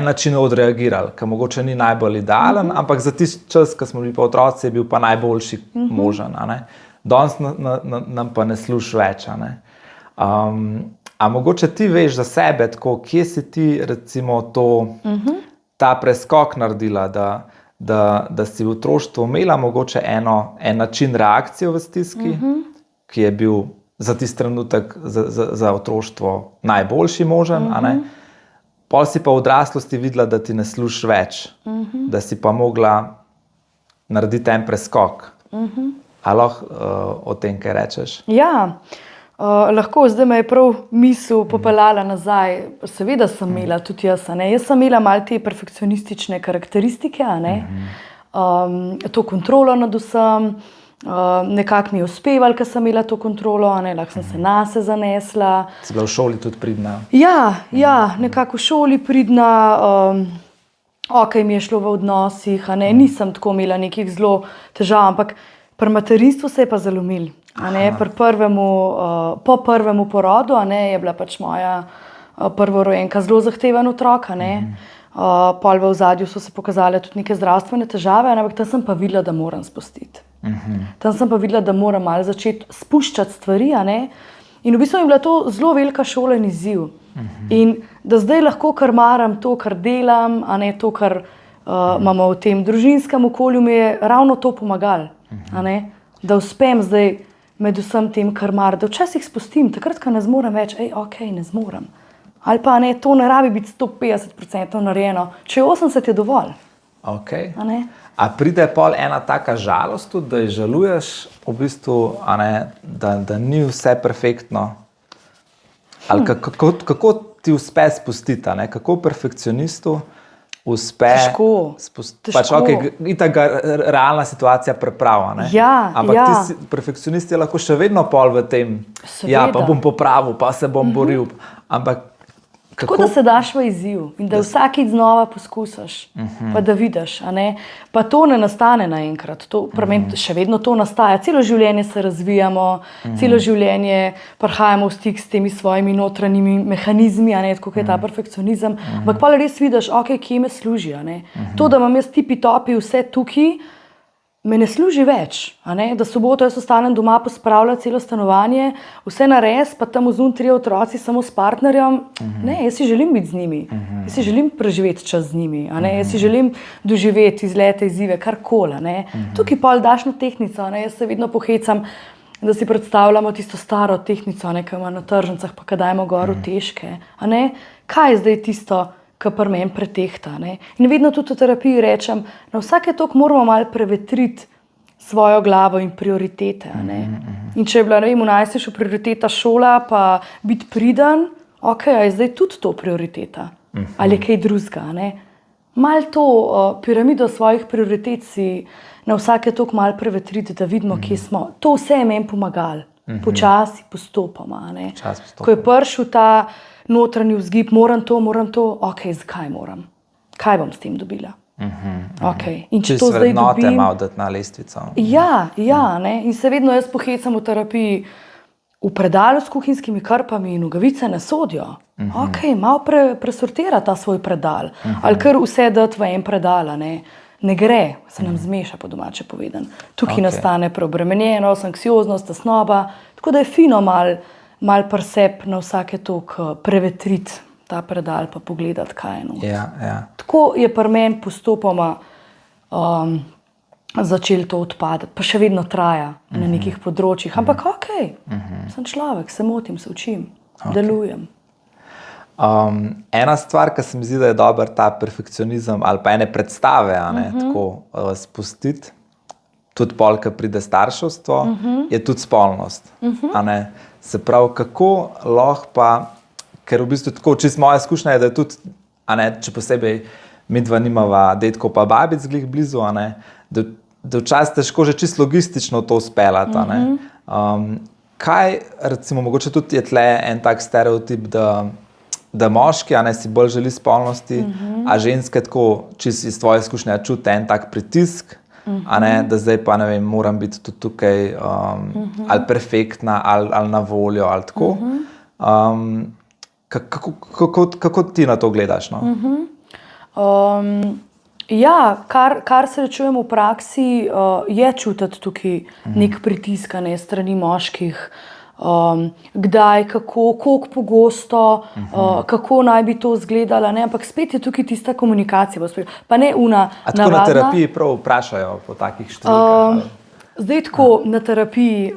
način odreagirali, ki mogoče ni najbolj idealen, ampak za tisti čas, ko smo bili pa otroci, je bil pa najboljši možen. Danes nam pa ne služi več. A mogoče ti veš za sebe, tako, kje si ti recimo ta preskok naredila, da si v otroštvu imela mogoče en način reakcije v stiski, ki je bil za tisti trenutek za otroštvo najboljši možen, pol si pa v odraslosti videla, da ti ne služi več, da si pa mogla narediti en preskok. A lahko o tem kaj rečeš? Ja, lahko, zdaj me je prav misel popeljala nazaj. Seveda sem imela tudi jaz. Jaz sem imela malo te perfekcionistične karakteristike, to kontrolo nad vsem, nekako mi je uspevalo, ker sem imela to kontrolo, lahko sem se nase zanesla. Si bila v šoli tudi pridna? Ja, nekako v šoli pridna, okej mi je šlo v odnosih, nisem tako imela nekih zelo težav, ampak pri materinstvu se je pa zalomil. Po prvemu porodu je bila pač moja prvorojenka zelo zahteven otrok. Pol v ozadju so se pokazale tudi neke zdravstvene težave, ampak tam sem pa videla, da moram spustiti. Tam sem pa videla, da moram malo začeti spuščati stvari. In v bistvu je bila to zelo velika šola in izziv. In da zdaj lahko kar maram to, kar delam, to, kar imamo v tem družinskem okolju, mi je ravno to pomagalo. Da uspem zdaj med vsem tem, kar mar, da včasih spustim, takrat, ko ne zmorem več, ne zmorem. Ali pa to ne rabi biti 150% narejeno, če je 80, je dovolj. A pride pol ena taka žalost, da jo žaluješ, v bistvu, da ni vse perfektno? Ali kako ti uspe spustiti, kako perfekcionistu uspe spustiti? Pač, itak ga realna situacija preprava. Ampak perfekcionist je lahko še vedno pol v tem, pa bom popravil, pa se bom boril. Ampak tako da se daš v izziv in da vsakič znova poskusiš, pa da vidiš. Pa to ne nastane naenkrat, še vedno to nastaja. Celo življenje se razvijamo, celo življenje prihajamo v stik s temi svojimi notranjimi mehanizmi, tako je ta perfekcionizem. Ampak pa res vidiš, kje me služi. To, da imam jaz tipi-topi vse tukaj, me ne služi več. Da soboto jaz ostanem doma pospravljati celo stanovanje, vse nares, pa tam vzun 3 otroci samo s partnerjem. Ne, jaz si želim biti z njimi. Jaz si želim preživeti čas z njimi. Jaz si želim doživeti izlete, izzive, karkoli. Tukaj pol daš na tehtnico. Jaz se vedno pohecam, da si predstavljamo tisto staro tehtnico, ki ima na tržnicah, pa kaj dajmo gor v težke. Kaj je zdaj tisto, ki pri meni pretehta. In vedno tudi v terapiji rečem, na vsake toliko moramo malo prevetriti svojo glavo in prioritete. In če je bila, v najstništvu prioriteta šola, pa biti priden, je zdaj tudi to prioriteta. Ali je kaj drugega. Malo to piramido svojih prioritet si na vsake toliko malo prevetriti, da vidimo, kje smo. To vse je meni pomagalo. Počasi, postopoma. Ko je prišel ta notranji vzgib, moram to, zakaj moram? Kaj bom s tem dobila? In če to zdaj dobim... malo dati na lestvico. Ja, in se vedno jaz pohecam v terapiji, v predalu s kuhinjskimi krpami in nogavice ne sodijo. Malo presortira ta svoj predal. Ali kar vse dati v en predal, ne gre, se nam zmeša, po domače povedan. Tukaj nastane preobremenjenost, anksioznost, tesnoba, tako da je fino malo presep na vsake toliko prevetriti ta predal, pa pogledati, kaj je noter. Tako je pri meni postopoma začel to odpadati, pa še vedno traja na nekih področjih. Ampak sem človek, se motim, se učim, delujem. Ena stvar, ki se mi zdi, da je dober ta perfekcionizem ali pa ene predstave, tako spustiti, tudi pol, ko pride starševstvo, je tudi spolnost. Se pravi, kako lahko pa, ker v bistvu tako, čisto moja izkušnja je, da je tudi, če posebej midva nimava dedkov pa babic glih blizu, da včasih težko že čisto logistično to speljati. kaj, recimo, mogoče tudi je tle en tak stereotip, da moški, a ne, si bolj želi spolnosti, a ženske tako, čisto iz tvoje izkušnje, čuti en tak pritisk, a ne, da zdaj pa, ne vem, moram biti tudi tukaj ali perfektna, ali na voljo, ali tako. Kako ti na to gledaš? No? Ja, kar srečujem v praksi, je čutiti tukaj nek pritisk strani moških. Kdaj, koliko pogosto, kako naj bi to izgledalo, ne? Ampak spet je tukaj tista komunikacija. Pa ne una a tako navadna. Na terapiji prav vprašajo po takih številkah? Zdaj tako na terapiji,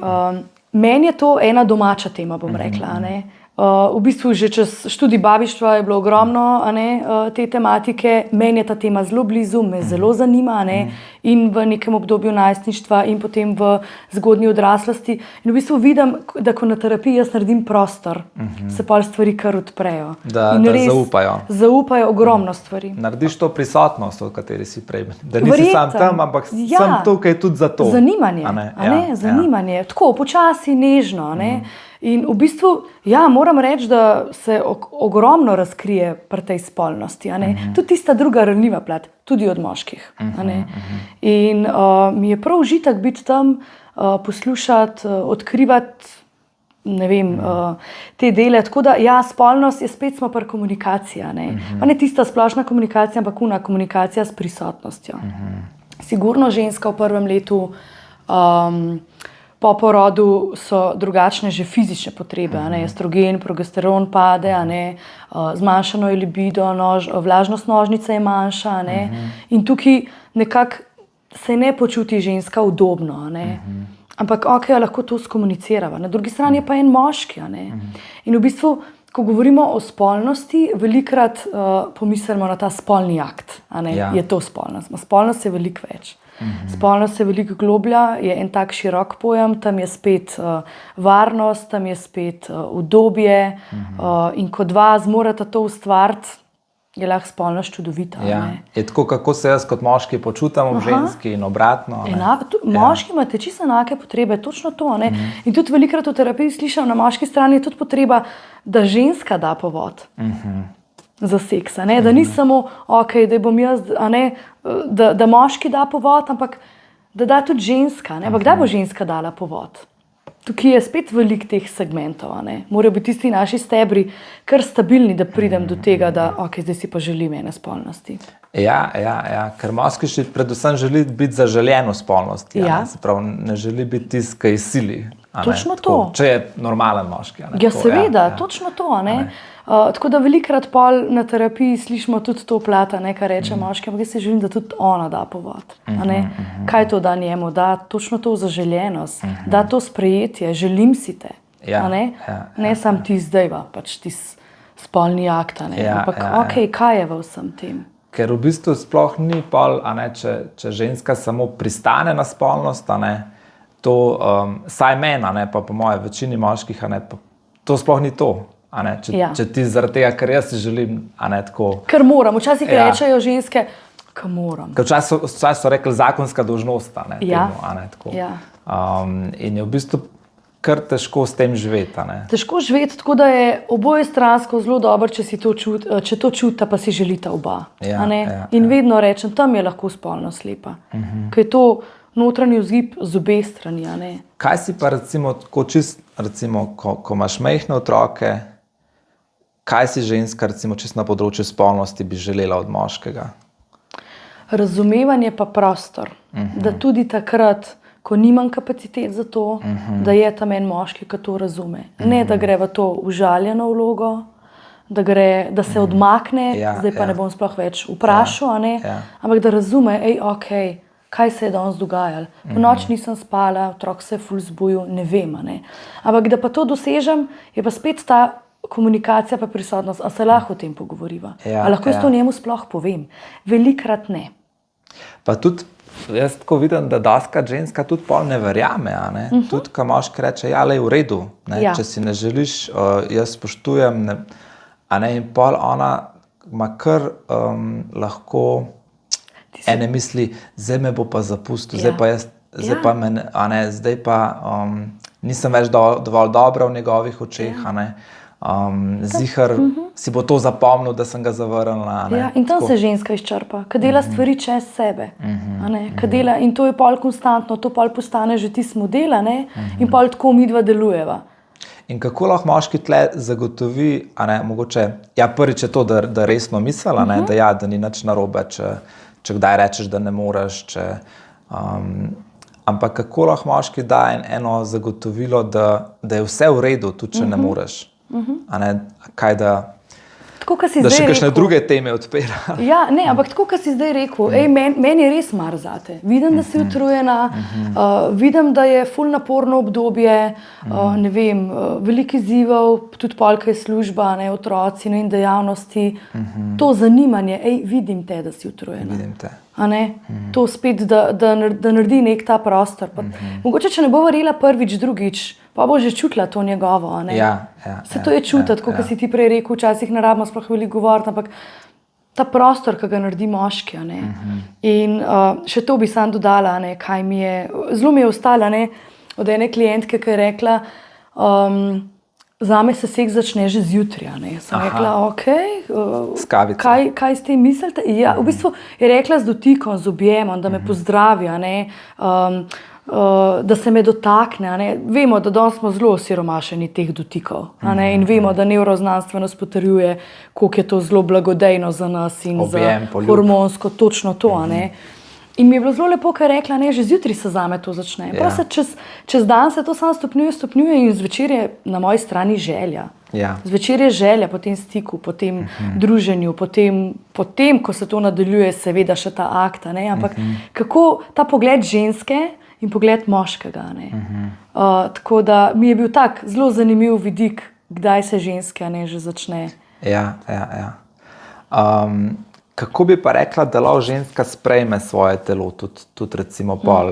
meni je to ena domača tema, bom rekla. Ne? V bistvu že čez študij babištva je bilo ogromno te tematike, meni je ta tema zelo blizu, me zelo zanima, in v nekem obdobju najstništva in potem v zgodnji odraslosti. In v bistvu vidim, da ko na terapiji jaz naredim prostor, se pa stvari kar odprejo. Da res zaupajo. Zaupajo ogromno stvari. Narediš to prisotnost, o kateri si prej. Da nisi sam tam, ampak sem tukaj tudi za to. Zanimanje. Zanimanje. Tako, počasi, nežno. In v bistvu, ja, moram reči, da se ogromno razkrije pri tej spolnosti. Tudi tista druga ranljiva plat, tudi od moških. In mi je prav užitek biti tam, poslušati, odkrivati, ne vem, te dele. Tako da, ja, spolnost je spet smo pri komunikaciji. Pa ne tista splošna komunikacija, ampak komunikacija s prisotnostjo. Sigurno ženska v prvem letu po porodu so drugačne že fizične potrebe, estrogen, progesteron pade, zmanjšano je libido, vlažnost nožnice je manjša, in tukaj nekako se ne počuti ženska udobno, ampak lahko to skomunicirava. Na drugi strani je pa en moški, in v bistvu, ko govorimo o spolnosti, velikokrat pomislimo na ta spolni akt, je to spolnost. Spolnost je veliko več. Spolnost je veliko globlja, je en tak širok pojem, tam je spet varnost, tam je spet udobje, in ko dva zmoreta to ustvariti, je lahko spolnost čudovita. Je tako, kako se jaz kot moški počutam ob ženski in obratno. Moški imate čisto enake potrebe, točno to. In tudi velikokrat v terapiji slišim, na moški strani je tudi potreba, da ženska da povod. Za seks, da ni samo, da bom jaz, da moški da povod, ampak da tudi ženska. Kdaj bo ženska dala povod? Tukaj je spet veliko teh segmentov. Morajo biti tisti naši stebri kar stabilni, da pridem do tega, da zdaj si pa želim ene spolnosti. Ja, ker moški predvsem želi biti zaželjen v spolnosti. Se pravi, ne želi biti tisti, ki je sili. Točno to. Če je normalen moški. Ja, seveda, točno to. Tako da velikokrat pol na terapiji slišimo tudi to plata, kar reče moški, ampak jaz si želim, da tudi ona da povod. Kaj to da njemu? Da točno to zaželjenost, da to sprejetje, želim si te. Ne sam ti zdaj, pač ti spolni akt. Ampak kaj je v vsem tem? Ker v bistvu sploh ni pol, če ženska samo pristane na spolnost, to, saj meni, pa po moje večini moških, to sploh ni to. Če ti zaradi tega, ker jaz si želim, tako. Ker moram, včasih rečejo ženske, ker moram. Ker včasih so rekli zakonska dolžnost, tako. In je v bistvu kar težko s tem živeti. Težko živeti, tako da je oboje stransko zelo dobro, če to čuta, pa si želita oba. In vedno rečem, tam je lahko spolnost lepa. Ker je to notranji vzgib z obeh strani. Kaj si pa recimo, ko imaš majhne otroke, kaj si ženska recimo čisto na področju spolnosti bi želela od moškega? Razumevanje pa prostor. Da tudi takrat, ko nimam kapacitet za to, da je tam en moški, ki to razume. Ne, da gre v to užaljeno vlogo, da se odmakne, zdaj pa ne bom sploh več vprašal, ampak da razume, kaj se je danes dogajalo. Po noč nisem spala, otrok se je ful zbudil, ne vem. Ampak da pa to dosežem, je pa spet ta komunikacija pa prisotnost, a se lahko o tem pogovoriva. A lahko jaz to njemu sploh povem? Velikokrat ne. Pa tudi, jaz tako vidim, da doskrat ženska tudi pol ne verjame. Tudi, ko moški reče, lej, v redu. Če si ne želiš, jaz spoštujem. In pol ona ima kar lahko ene misli, zdaj me bo pa zapustil, zdaj pa nisem več dovolj dobra v njegovih očeh, a ne. Zihar si bo to zapomnil, da sem ga zavrnila. a ne. Ja, in tam Tako. se ženska izčrpa, kad dela stvari čez sebe. A ne, kad dela, in to je pol konstantno, to pol postane že tisti model, a ne, in pol tako midva delujeva. In kako lahko moški tle zagotovi, a ne, mogoče, ja, prvič je to, da resno misli, a ne, da ni nič narobe, če kdaj rečeš, da ne moreš, ampak kako lahko moški da eno zagotovilo, da je vse v redu, tudi če ne moreš, a ne, kaj Tako, kot si da zdaj še kakšne rekel. druge teme odpira. Ja, ne, ampak tako, kot si zdaj rekel, meni je res mar zate. Vidim, da si utrujena, vidim, da je ful naporno obdobje, ne vem, veliko izzivov, tudi polka je služba, ne, otroci, ne, in dejavnosti. To zanimanje, vidim te, da si utrujena. Vidim te. A ne? To spet, da naredi nek ta prostor. Mogoče, če ne bo verjela prvič, drugič, pa bo že čutila to njegovo. A ne? Se to je čutiti, kot si ti prej rekel, včasih ne rabimo sploh veliko govoriti, ampak ta prostor, ki ga naredi moški. A ne? In še to bi sam dodala, a ne, kaj mi je, zelo mi je ostala, ne, od ene klientke, ki je rekla, zame se seks začne že zjutraj. Sem rekla, S kavico. kaj s tem mislite? Ja, v bistvu je rekla z dotikom, z objemom, da me pozdravi, a ne, da se me dotakne. A ne. Vemo, da danes smo zelo osiromašeni teh dotikov, a ne, in vemo, da nevroznanstvenost potrjuje, koliko je to zelo blagodejno za nas in Objem, za poljub. hormonsko, točno to. A ne. In mi je bilo zelo lepo, ker je rekla, ne, že zjutraj se zame to začne. Ja. Se čez dan se to samo stopnjuje in zvečer je na moji strani želja. Ja. Zvečer je želja po tem stiku, po tem druženju, po tem, ko se to nadaljuje, seveda še ta akt. Ne? Ampak kako ta pogled ženske in pogled moškega. Ne? Tako da mi je bil tak zelo zanimiv vidik, kdaj se ženske, ne, že začne. Ja. Kako bi pa rekla, da lahko ženska sprejme svoje telo, tudi recimo pol,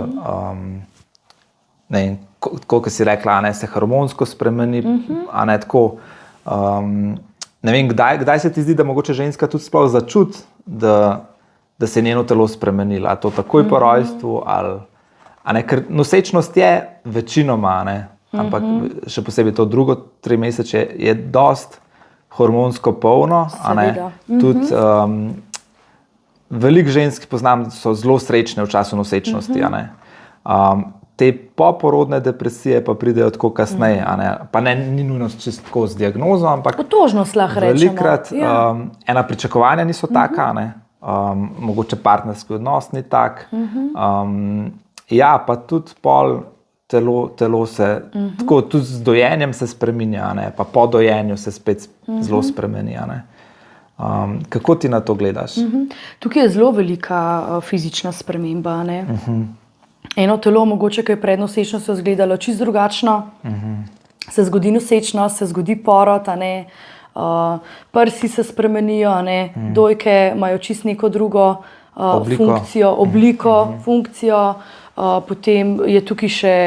ne, kot si rekla, a ne, se hormonsko spremeni, a ne tako, ne vem, kdaj se ti zdi, da mogoče ženska tudi sploh začuti, da se je njeno telo spremenilo, a to takoj po rojstvu, ali, a ne, ker nosečnost je večinoma, a ne, ampak še posebej to drugo trimesečje je dost hormonsko polno, a ne, tudi veliko žensk poznam, da so zelo srečne v času nosečnosti, a ne. Te poporodne depresije pa pridejo tako kasneje, a ne, pa ni nujno čisto tako z diagnozo, ampak Otožnost lahko rečemo. velikokrat ena pričakovanja niso taka, a ne, mogoče partnerski odnos ni tak, ja, pa tudi pol telo se, tako tudi z dojenjem se spreminja, a ne, pa po dojenju se spet zelo spremeni, a ne. Kako ti na to gledaš? Tukaj je zelo velika fizična sprememba. Ne? Eno telo, mogoče, ki je pred nosečnostjo izgledalo čisto drugačno, se zgodi nosečnost, se zgodi porod, a ne, prsi se spremenijo, a ne, dojke imajo čisto neko drugo funkcijo, obliko, funkcijo. Potem je tukaj še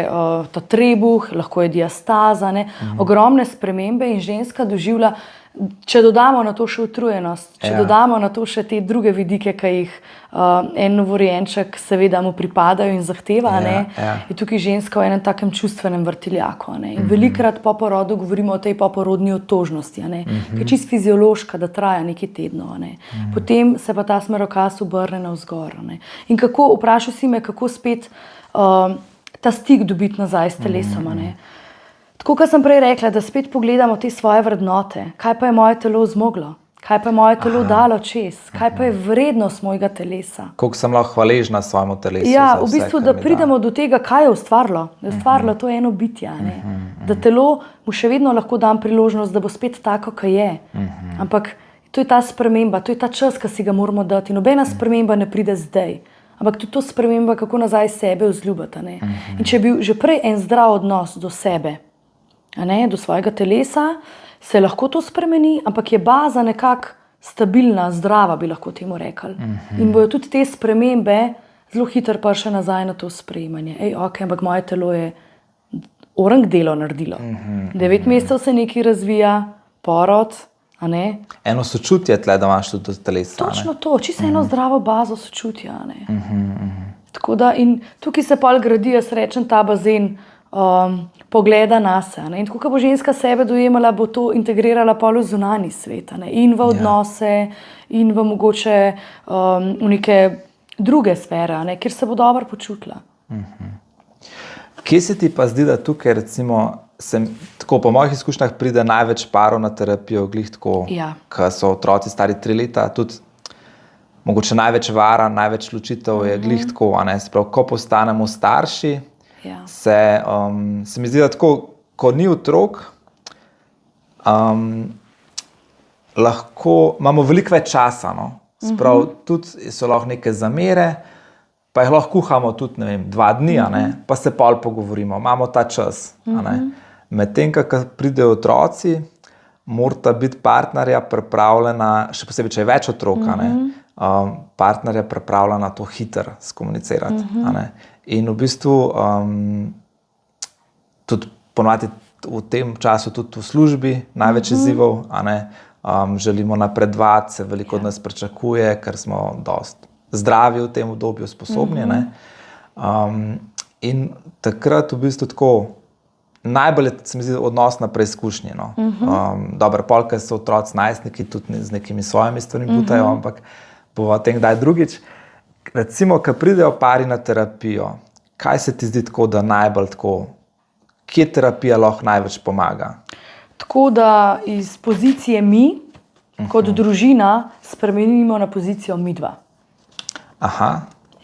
ta trebuh, lahko je diastaza, ne? Ogromne spremembe in ženska doživlja. Če dodamo na to še utrujenost, če dodamo na to še te druge vidike, ki jih en novorojenček seveda mu pripadajo in zahteva, je tukaj ženska v enem takem čustvenem vrtiljaku. In velikokrat po porodu govorimo o tej poporodni otožnosti, ki je čisto fiziološka, da traja nekaj tednov. Potem se pa ta smerokaz obrne navzgor. In kako, vprašal si me, kako spet ta stik dobiti nazaj s telesom. Tako, kot sem prej rekla, da spet pogledamo te svoje vrednote, kaj pa je moje telo zmoglo, kaj pa je moje telo dalo čez, kaj pa je vrednost mojega telesa. Koliko sem lahko hvaležna svojemu telesu. Ja, v bistvu, da pridemo do tega, kaj je ustvarilo. Da je ustvarilo to eno bitje. Da telo mu še vedno lahko dam priložnost, da bo spet tako, kot je. Ampak to je ta sprememba, to je ta čas, ki si ga moramo dati. Nobena sprememba ne pride zdaj. Ampak tudi to sprememba, kako nazaj sebe vzljubiti. In če je bil že prej en zdrav odnos do sebe, do svojega telesa, se lahko to spremeni, ampak je baza nekako stabilna, zdrava, bi lahko temu rekli. In bojo tudi te spremembe zelo hitro prišle nazaj na to sprejemanje. Ampak moje telo je orang delo naredilo. 9 mesecev se nekaj razvija, porod, a ne? Eno sočutje tle, da imaš tudi do telesa. Točno to, čisto eno zdravo bazo sočutja, a ne? Tako da, in tukaj se pol gradi, jaz rečem, ta bazen pogleda nase. A ne. In tako, ko bo ženska sebe dojemala, bo to integrirala pol v zunanji svet, a ne. In v odnose, in v mogoče v neke druge sfere, a ne, kjer se bo dobro počutila. Kje se ti pa zdi, da tukaj recimo tako po mojih izkušnjah pride največ parov na terapijo, glih tako, ko so otroci stari 3 leta, tudi mogoče največ vara, največ ločitev je glih tako, a ne, sprav, ko postanemo starši, se mi zdi, da tako, ko ni otrok, lahko imamo veliko več časa, no, sprav, tudi so lahko neke zamere, pa jih lahko kuhamo tudi, ne vem, 2 dni, a ne, pa se pol pogovorimo, imamo ta čas, a ne. Medtem, ko pridejo otroci, morata biti partnerja pripravljena, še posebej, če je več otrok, a ne, partnerja pripravljena to hitro skomunicirati, a ne. In v bistvu tudi ponovadi v tem času tudi v službi največ izzivov, a ne, želimo napredovati, se veliko od nas pričakuje, ker smo dosti zdravi v tem obdobju, sposobni, ne. In takrat v bistvu tako najbolj se mi zdi odnos na preizkušnji, no. Dobro, pol, ker so otroci najstniki, tudi z nekimi svojimi stvarmi butajo, ampak bova o tem kdaj drugič. Recimo, ko pridejo pari na terapijo, kaj se ti zdi tako, da najbolj tako, kje terapija lahko največ pomaga? Tako, da iz pozicije mi, kot družina, spremenimo na pozicijo mi dva. Aha.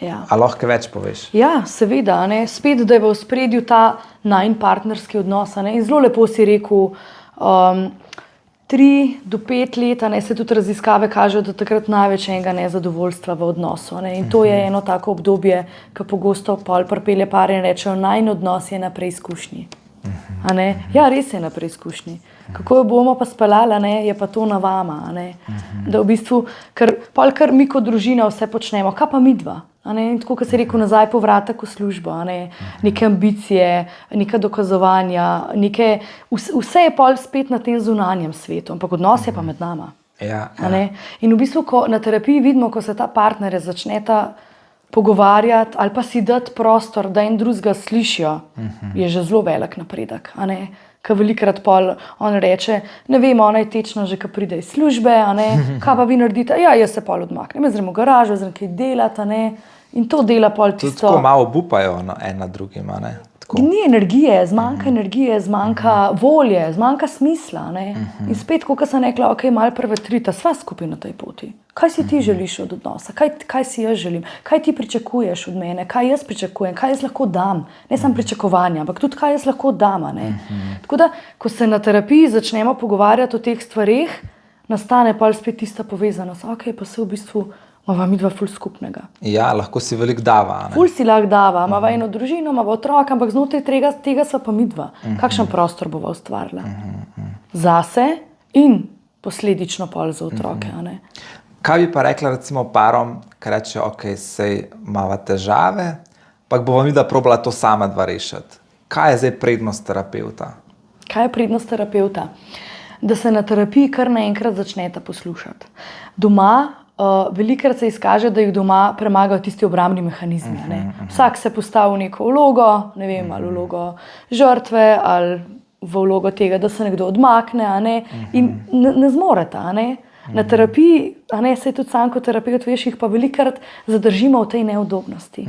A lahko več poveš? Ja, seveda, ne. Spet, da je v ospredju ta najin partnerski odnos, ne. In zelo lepo si rekel, 3 do 5 let, ne, se tudi raziskave kažejo, da takrat največ enega nezadovoljstva v odnosu, ne. In to je eno tako obdobje, ko pogosto pol pripelje pare in rečejo, najin odnos je na preizkušnji. A ne? Ja, res je na preizkušnji. Kako jo bomo pa speljali, ne, je pa to na vama, a ne. Da v bistvu, ker mi kot družina vse počnemo, kaj pa mi dva? A ne? In tako, kot si rekel, nazaj povratek v službo, a ne? Neke ambicije, neka dokazovanja, vse je pol spet na tem zunanjem svetu, ampak odnos je pa med nama. A ne? In v bistvu, ko na terapiji vidimo, ko se ta partnerja začneta pogovarjati ali pa si dati prostor, da en drugega slišijo, je že zelo velik napredek, a ne. Ker velikokrat pol on reče, ne vem, ona je tečna že, ko pride iz službe, a ne, kaj pa vi naredite? Ja, jaz se pol odmaknem, jaz grem v garažo, jaz grem kaj delati, a ne, in to dela pol tisto. Tudi tako malo obupajo en na drugim, a ne. Ni energije, zmanjka energije, zmanjka volje, zmanjka smisla, ne. In spet, kot sem rekla, ok, malo prevetrita, sva skupaj na tej poti. Kaj si ti želiš od odnosa? Kaj si jaz želim? Kaj ti pričakuješ od mene? Kaj jaz pričakujem? Kaj jaz lahko dam? Ne samo pričakovanja, ampak tudi kaj jaz lahko dam, a ne. Tako da, ko se na terapiji začnemo pogovarjati o teh stvareh, nastane pol spet tista povezanost. Ok, pa se v bistvu imava midva ful skupnega. Ja, lahko si veliko dava, a ne. Ful si lahko dava, imava eno družino, imava otroka, ampak znotraj tega sva pa midva. Kakšen prostor bova ustvarila? Zase in posledično pol za otroke, a ne. Kaj bi pa rekla recimo parom, ki rečejo, ok, sej imava težave, pa bova midva probala to sama dva rešiti. Kaj je zdaj prednost terapevta? Kaj je prednost terapevta? Da se na terapiji kar naenkrat začneta poslušati. Doma velikokrat se izkaže, da jih doma premagajo tisti obrambni mehanizmi. Ne? Vsak se postavi v neko vlogo, ne vem, ali vlogo žrtve, ali v vlogo tega, da se nekdo odmakne, a ne? In ne zmoreta. A ne? Na terapiji, a ne, saj tudi sam kot terapevt, veš, jih pa velikokrat zadržimo v tej neudobnosti.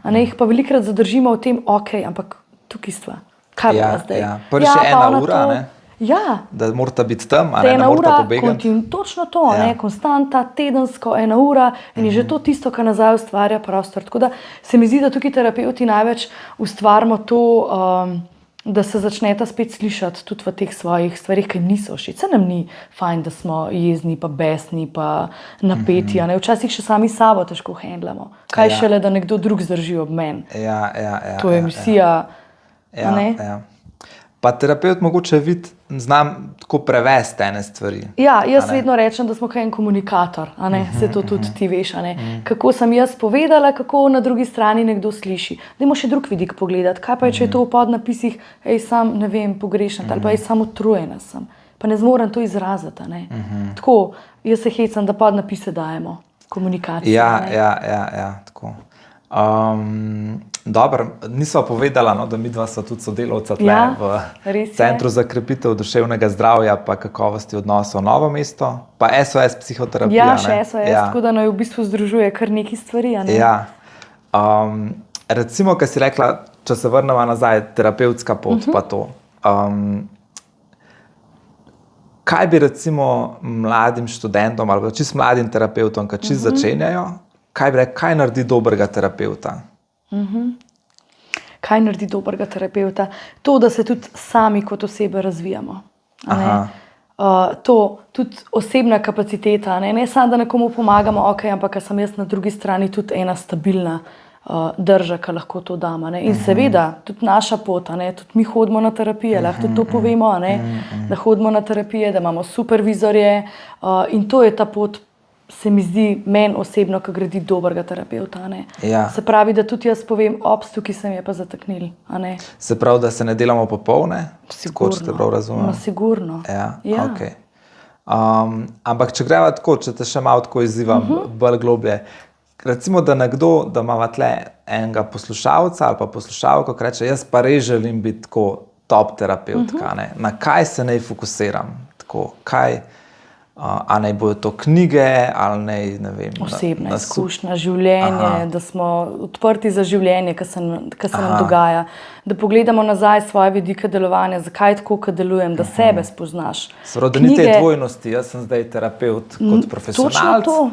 A ne, jih pa velikokrat zadržimo v tem, ok, ampak tukaj stva. Kaj bo zdaj? Prvi še 1 ura, ne? Ja. Da morata biti tam, a ne morata pobegati. Točno to, ne, konstanta, tedensko, 1 ura in je že to tisto, kar nazaj ustvarja prostor. Tako da se mi zdi, da tukaj terapevti največ ustvarimo to, da se začneta spet slišati tudi v teh svojih stvarih, ki niso všeč. Se nam ni fajn, da smo jezni, pa besni, pa napeti, a ne. Včasih še sami sabo težko handlamo. Kaj šele, da nekdo drug zdrži ob meni. To je misija, a ne. Pa terapevt mogoče znam tako prevesti ene stvari. Ja, jaz vedno rečem, da smo kaj en komunikator, a ne, se to tudi ti veš, a ne. Kako sem jaz povedala, kako na drugi strani nekdo sliši. Dajmo še drug vidik pogledati, kaj pa je, če je to v podnapisih, sam, ne vem, pogrešam, ali pa sam utrujena sem, pa ne zmorem to izraziti, a ne. Tako, jaz se hecam, da podnapise dajemo, komunikacijo. Ja, tako. Dobro, nisva povedala, no, da midva sva tudi sodelavca tle v res je. Centru za krepitev duševnega zdravja pa kakovosti odnosov Novo mesto, pa SOS psihoterapija. Ja, še SOS, tako da naj v bistvu združuje kar nekaj stvari. Ja. Recimo, kar si rekla, če se vrnemo nazaj, terapevtska pot pa to. Kaj bi recimo mladim študentom ali čisto mladim terapevtom, ki čisto začenjajo, kaj naredi dobrega terapevta? Kaj naredi dobrega terapevta? To, da se tudi sami kot osebe razvijamo. To, tudi osebna kapaciteta. Ne samo, da nekomu pomagamo, ampak sem jaz na drugi strani tudi ena stabilna drža, ki lahko to damo. In seveda, tudi naša pot, tudi mi hodimo na terapije, lahko tudi to povemo, da hodimo na terapije, da imamo supervizorje in to je ta pot, se mi zdi, meni osebno, ki gradi dobrega terapevta. Se pravi, da tudi jaz povem, tukaj se mi je pa zataknil. Se pravi, da se ne delamo popolne? Sigurno. Te prav razumem? Sigurno. Ja. Okay. Ampak če greva tako, če te še malo tako izzivam, bolj globlje, recimo, da nekdo, da ima tle enega poslušalca ali pa poslušalko, ki reče, jaz pa res želim biti tako top terapevtka. Na kaj se naj fokusiram? Tako, kaj... Ali naj bojo to knige, ali ne vem. Osebna izkušnja, življenje, da smo odprti za življenje, ki se nam dogaja. Da pogledamo nazaj svoje vidike delovanja, zakaj tako, kot delujem, da sebe spoznaš. Sprav, da ni te dvojnosti, jaz sem zdaj terapevt kot profesionalc. Točno to.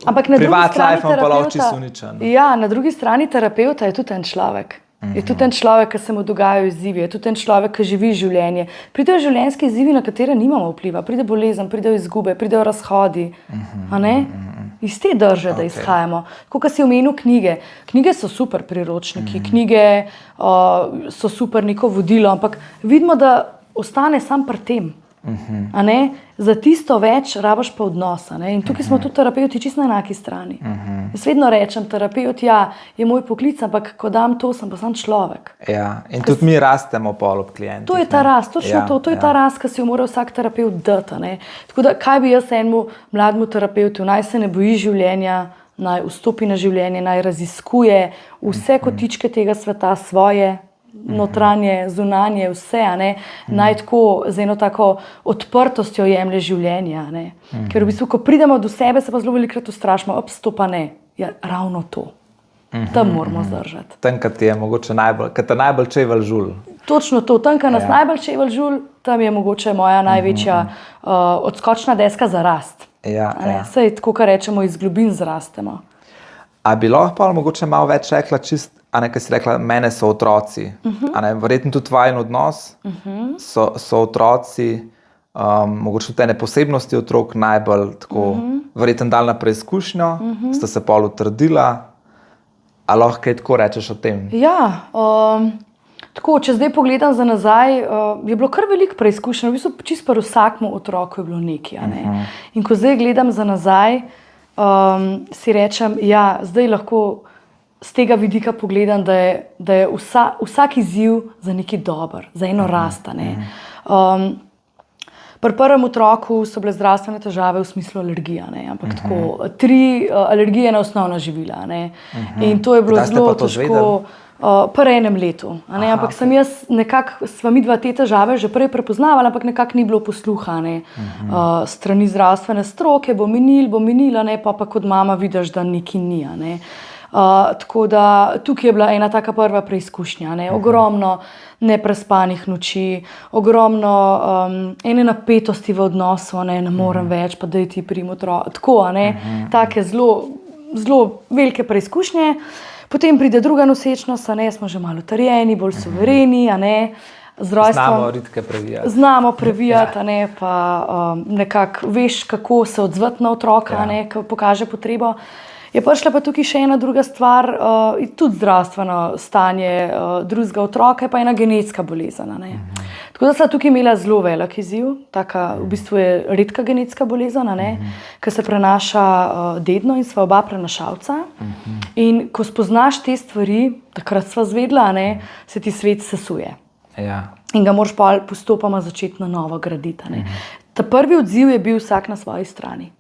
Ampak na drugi strani terapeuta, na drugi strani terapeuta je tudi en človek. Je tudi en človek, ki se mu dogajajo izzivi, je tudi en človek, ki živi življenje. Pridejo življenjski izzivi, na katere nimamo vpliva. Pride bolezen, pridejo izgube, pridejo razhodi. Iz te drže, da izhajamo. Tako, kot si omenil knjige. Knjige so super priročniki, knjige so super neko vodilo, ampak vidimo, da ostane sam pri tem. Za tisto več rabiš pa odnos. In tukaj smo tudi terapeuti čisto na enaki strani. Jaz vedno rečem, terapeut je moj poklic, ampak ko dam to, sem pa sam človek. Ja, in tudi mi rastemo pol ob klientih. To je ta rast, točno to je ta rast, ki si jo mora vsak terapeut dati. Tako da, kaj bi jaz enemu mlademu terapeutu, naj se ne boji življenja, naj vstopi na življenje, naj raziskuje vse kotičke tega sveta svoje, notranje, zunanje, vse, naj tako z eno tako odprtostjo jemlje življenje. Ker v bistvu, ko pridemo do sebe, se pa zelo velikokrat ustrašimo, to pa ne. Ja, ravno to. Tam moramo zdržati. Tam, kad ti je mogoče najbolj čevelj žul. Točno to, tam, kad nas najbolj čevelj žul, tam je mogoče moja največja odskočna deska za rast. Saj tako, kar rečemo, iz globin zrastemo. A bi lahko pa mogoče malo več rekla čist, kaj si rekla, mene so otroci. Verjetno tudi vajen odnos, so otroci, mogoče tudi ene posebnosti otrok najbolj tako, verjetno dal na preizkušnjo, sta se pol utrdila. A lahko kaj tako rečeš o tem? Ja, tako, če zdaj pogledam za nazaj, je bilo kar veliko preizkušnjo, v bistvu čisto pri vsakmu otroku je bilo nekaj. In ko zdaj gledam za nazaj, si rečem, zdaj lahko z tega vidika pogledam, da je vsak izziv za nekaj dober, za eno rast. Pri prvem otroku so bile zdravstvene težave v smislu alergija, ampak tako 3 alergije na osnovna živila. In to je bilo zelo težko. Pri enem letu. Ampak sem jaz nekako, sva midva te težave že prej prepoznavala, ampak nekako ni bilo posluha. Strani zdravstvene stroke bo minil, pa kot mama vidiš, da nekaj ni. Tako da tukaj je bila ena taka prva preizkušnja. Ogromno neprespanih noči, ogromno ene napetosti v odnosu, ne morem več, pa daj ti prim otrok. Tako, take zelo velike preizkušnje. Potem pride druga nosečnost, smo že malo utrjeni, bolj suvereni. Znamo ritke previjati. Znamo previjati, pa nekako veš, kako se odzvati na otroka, ko pokaže potrebo. Je prišla pa tukaj še ena druga stvar, tudi zdravstveno stanje drugega otroka, pa ena genetska bolezen. Tako da sta tukaj imela zelo velik izziv, taka v bistvu je redka genetska bolezen, ki se prenaša dedno in sva oba prenašalca. In ko spoznaš te stvari, takrat sva zvedla, se ti svet sesuje. In ga moraš pa postopoma začeti na novo graditi. Ta prvi odziv je bil vsak na svoji strani.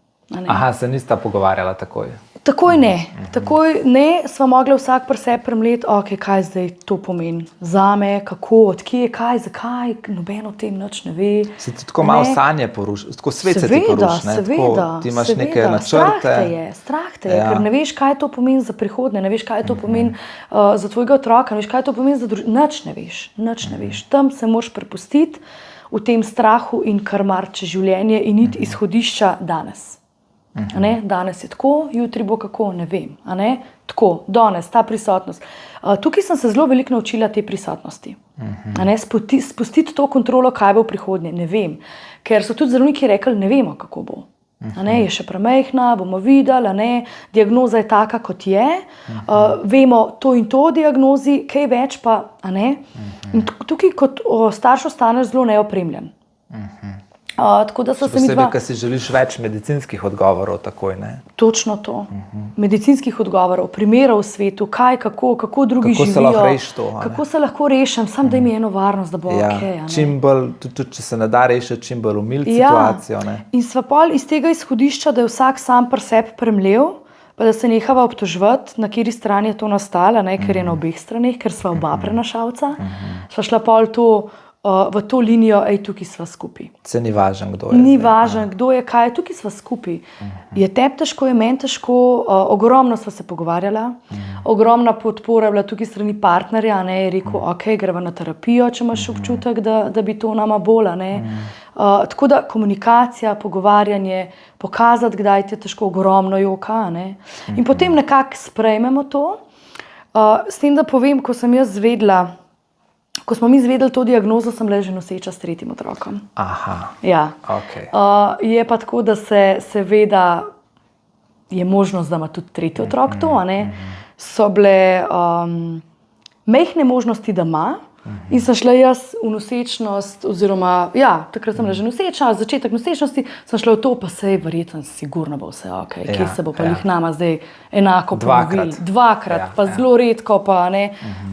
Aha, se nista pogovarjala takoj. Takoj ne, sva mogla vsak pri sebi premleti, okay, kaj zdaj to pomeni zame, kako, odkje, kaj, zakaj, noben o tem nič ne ve. Se ti tako malo sanje poruši, tako svet se ti poruši, ne? Seveda, ti imaš neke načrte. Strah te je, ker ne veš, kaj to pomeni za prihodnje, ne veš, kaj to pomeni za tvojega otroka, ne veš, kaj to pomeni za nič ne veš. Tam se moraš prepustiti v tem strahu in krmarče življenje in iti izhodišča danes. Danes je tako, jutri bo kako, ne vem. Tako, danes, ta prisotnost. Tukaj sem se zelo veliko naučila te prisotnosti. Spustiti to kontrolo, kaj bo v prihodnje, ne vem. Ker so tudi zdravniki rekli, ne vemo, kako bo. Je še premajhna, bomo videli, diagnoza je taka, kot je. Vemo to in to o diagnozi, kaj več pa. In tukaj kot starš ostaneš zelo neopremljen. Tako da so se mi dva... Posebej, ker si želiš več medicinskih odgovorov takoj, ne? Točno to. Medicinskih odgovorov, primerov v svetu, kaj, kako drugi živijo. Kako se lahko reši to? Kako se lahko rešim, samo da mi je eno varnost, da bo okej. Čim bolj, tudi če se ne da rešiti, čim bolj umiliti situacijo. Ne? In sva pol iz tega izhodišča, da je vsak sam pri sebi premlel, pa da se nehava obtoževati, na kateri strani je to nastalo, ker je na obeh straneh, ker sva oba prenašalca. Sva šla pol v to linijo, tukaj sva skupaj. Se ni važno, kdo je. Ni važno, kdo je, kaj je, tukaj sva skupaj. Je tebi težko, je meni težko, ogromno sva se pogovarjala, ogromna podpora je bila tukaj strani partnerja, je rekel, okej, greva na terapijo, če imaš občutek, da bi to nama bolj, tako da komunikacija, pogovarjanje, pokazati, kdaj ti je težko, ogromno joka, In potem nekako sprejmemo to. S tem, da povem, ko sem jaz zvedla, ko smo mi izvedeli to diagnozo, sem bila že noseča s 3. otrokom. Aha, ja. Okay. Je pa tako, da se seveda je možnost, da ima tudi 3. otrok to, so bile majhne možnosti, da ima. In sem šla jaz v nosečnost, oziroma, takrat sem bila že noseča, začetek nosečnosti, sem šla v to, pa sej verjetno sigurno bo vse okej, kje se bo pa jih nama zdaj enako ponovili. Dvakrat, pa zelo redko, pa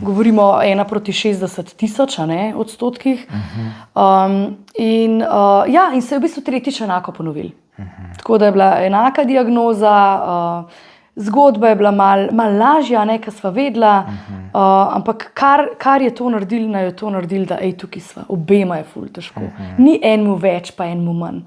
govorimo 1:60,000 odstotkih. In se je v bistvu tretjič enako ponovili. Tako da je bila enaka diagnoza, zgodba je bila malo lažja, ker sva vedela, ampak kar je to naredil, da tukaj sva, obema je ful težko. Ni enemu več, pa enemu manj.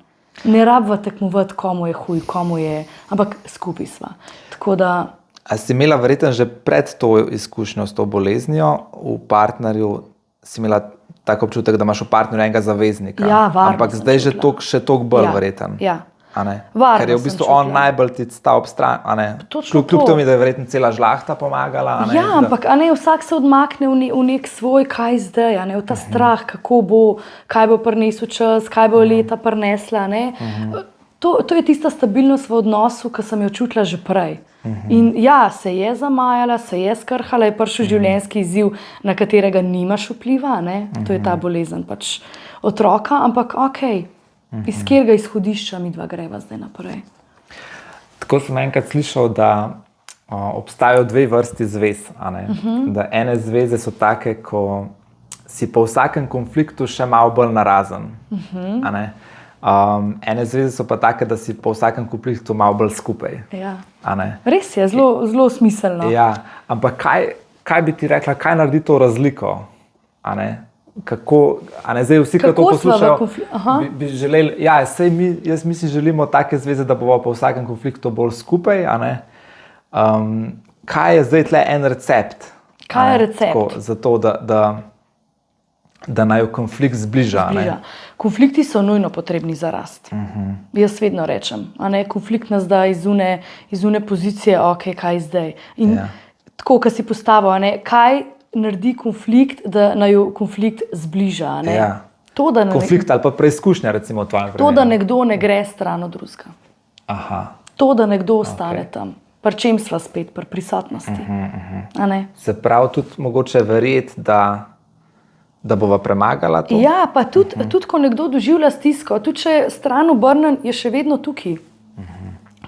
Ne rabva tekmovati, komu je huj, komu je, ampak skupaj sva. Tako da... A si imela verjetno že pred to izkušnjo s to boleznijo v partnerju, si imela tako občutek, da imaš v partnerju enega zaveznika? Ja, varno. Ampak zdaj že toliko bolj verjeten. Ja. Ker je v bistvu on najbolj ti stal ob stran, kljub temu, da je verjetno cela žlahta pomagala. Ampak vsak se odmakne v nek svoj, kaj zdaj, v ta strah, kako bo, kaj bo prinesel čas, kaj bo leta prinesla. To je tista stabilnost v odnosu, ki sem jo čutila že prej. In se je zamajala, se je skrhala, je prišel življenjski izziv, na katerega nimaš vpliva, to je ta bolezen pač otroka, ampak okej. Iz katerega izhodišča mi dva greva zdaj naprej. Tako sem enkrat slišal, da obstajajo dve vrsti zvez. Da ene zveze so take, ko si po vsakem konfliktu še malo bolj narazen. Ene zveze so pa take, da si po vsakem konfliktu malo bolj skupaj. Res je, zelo smiselno. Ampak kaj bi ti rekla, kaj naredi to razliko? Kako, zdaj vsi, ki to poslušajo, bi želeli, jaz mislim, želimo take zveze, da bomo po vsakem konfliktu bolj skupaj, kaj je zdaj tle en recept? Kaj je recept? Tako, za to, da naj konflikt zbliža. Konflikti so nujno potrebni za rast. Jaz vedno rečem, konflikt nas da iz une pozicije, kaj zdaj. In tako, ko si postavil, kaj naredi konflikt, da naj konflikt zbliža. Konflikt ali pa preizkušnja, recimo v tvojem primeru. To, da nekdo ne gre stran od drugega. To, da nekdo ostane tam. Pri čem sva spet? Pri prisotnosti. Se pravi tudi mogoče verjeti, da bova premagala to? Pa tudi ko nekdo doživlja stisko, tudi če je stran obrnen, je še vedno tukaj.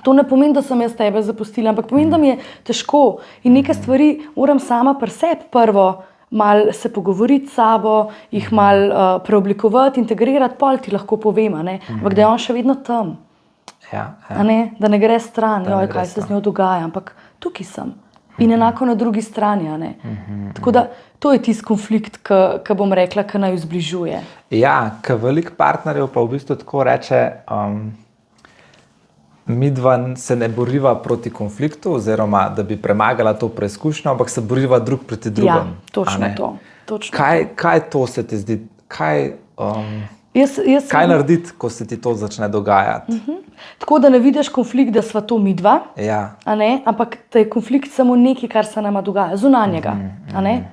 To ne pomeni, da sem jaz tebe zapustila, ampak pomeni, da mi je težko in neke stvari moram sama pri sebi prvo malo se pogovoriti s sabo, jih malo preoblikovati, integrirati, pol ti lahko povem, ampak da je on še vedno tam. A ne? Da ne gre stran, Da ne joj, gre kaj se z stran. njo dogaja, ampak tukaj sem. In enako na drugi strani. A ne? Tako da to je tisti konflikt, ki bom rekla, ki naj jo zbližuje. Ja, ker veliko partnerjev pa v bistvu tako reče, mi dva se ne boriva proti konfliktu, oziroma da bi premagala to preizkušnjo, ampak se boriva drug proti Ja, drugemu. a točno ne? to. Točno Kaj to se ti zdi? Kaj Jaz narediti, ko se ti to začne dogajati? tako da ne vidiš konflikt, da sva to midva, Ja, a ne? Ampak da je konflikt samo nekaj, kar se nama dogaja, zunanjega. A ne?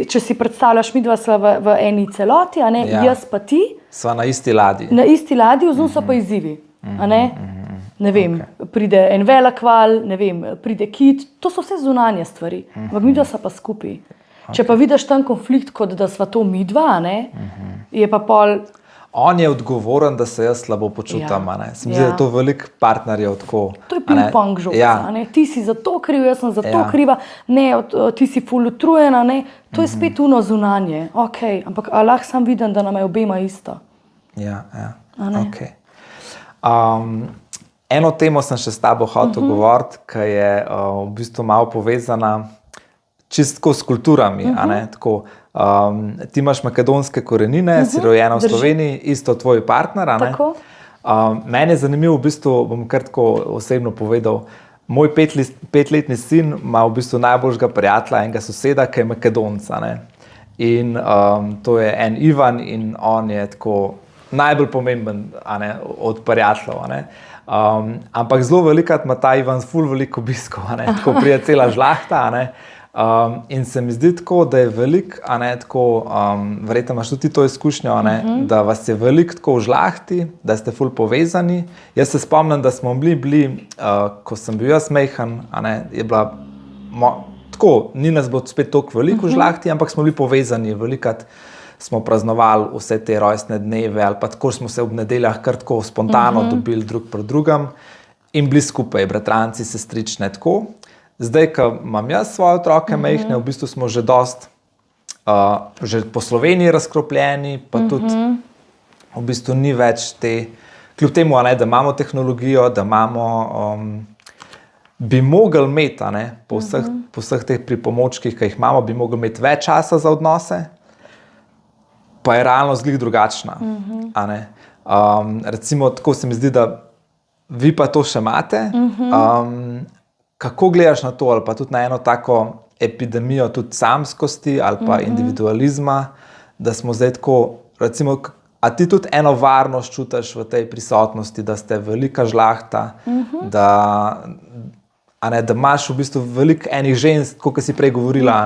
Če si predstavljaš, midva sva v eni celoti, a ne? Ja. Jaz pa ti, sva na isti ladji. na isti ladji, vzun so pa izzivi. A ne? Ne vem, pride en velik val, ne vem, pride kit, to so vse zunanje stvari, ampak midva sta pa skupaj. Če pa vidiš tam konflikt, kot da sva to midva, a ne? Je pa pol. On je odgovoren, da se jaz slabo počutam. Ja. Se mi zdi, da to veliko partnerjev tako. To je ping-pong žogica. Ja, a ne? Ti si za to kriv, jaz sem za to Ja. kriva, ne, ti si ful utrujena. Ne? To je spet uno zunanje. Okay. Ampak a lahko sam vidim, da nam je obema isto. ja. A ne? Okay. Eno temo sem še s tabo hotel govoriti, ki je v bistvu malo povezana čistko s kulturami. A ne? Tako, ti imaš makedonske korenine, si rojena v drži. Sloveniji, isto tvoj partner. A ne? Tako. Meni je zanimivo, v bistvu, bom kar tako osebno povedal, moj petletni sin ima v bistvu najboljšega prijatelja, enega soseda, ki je Makedonec. a ne. In to je en Ivan in on je tako najbolj pomemben, a ne, od prijateljev. a ne. Ampak zelo velikokrat ima ta Ivan ful veliko obiskov, a ne, tako pride cela žlahta. A ne. In se mi zdi tako, da je veliko, a ne, tako, verjetno imaš tudi ti to izkušnjo, a ne, da vas je veliko tako v žlahti, da ste ful povezani. Jaz se spomnim, da smo bili ko sem bil jaz majhen, a ne, je bila tako, ni nas bilo spet toliko veliko v žlahti, ampak smo bili povezani. Velikokrat smo praznovali vse te rojstne dneve, ali pa tako smo se ob nedeljah kar tako spontano dobili drug pri drugem in bili skupaj, bratranci, sestrične, tako. Zdaj, ko imam jaz svoje otroke majhne, v bistvu smo že dost že po Sloveniji razkropljeni, pa tudi v bistvu ni več te, kljub temu, a ne, da imamo tehnologijo, da imamo, bi mogli imeti, a ne, po vseh teh pripomočkih, ki jih imamo, bi mogli imeti več časa za odnose, pa je realnost glih drugačna. A ne. Recimo, tako se mi zdi, da vi pa to še imate. Kako gledaš na to, ali pa tudi na eno tako epidemijo tudi samskosti ali pa individualizma, da smo zdaj tako, recimo, a ti tudi eno varnost čutiš v tej prisotnosti, da ste velika žlahta, da, a ne, da imaš v bistvu veliko enih žensk, kot si prej govorila, a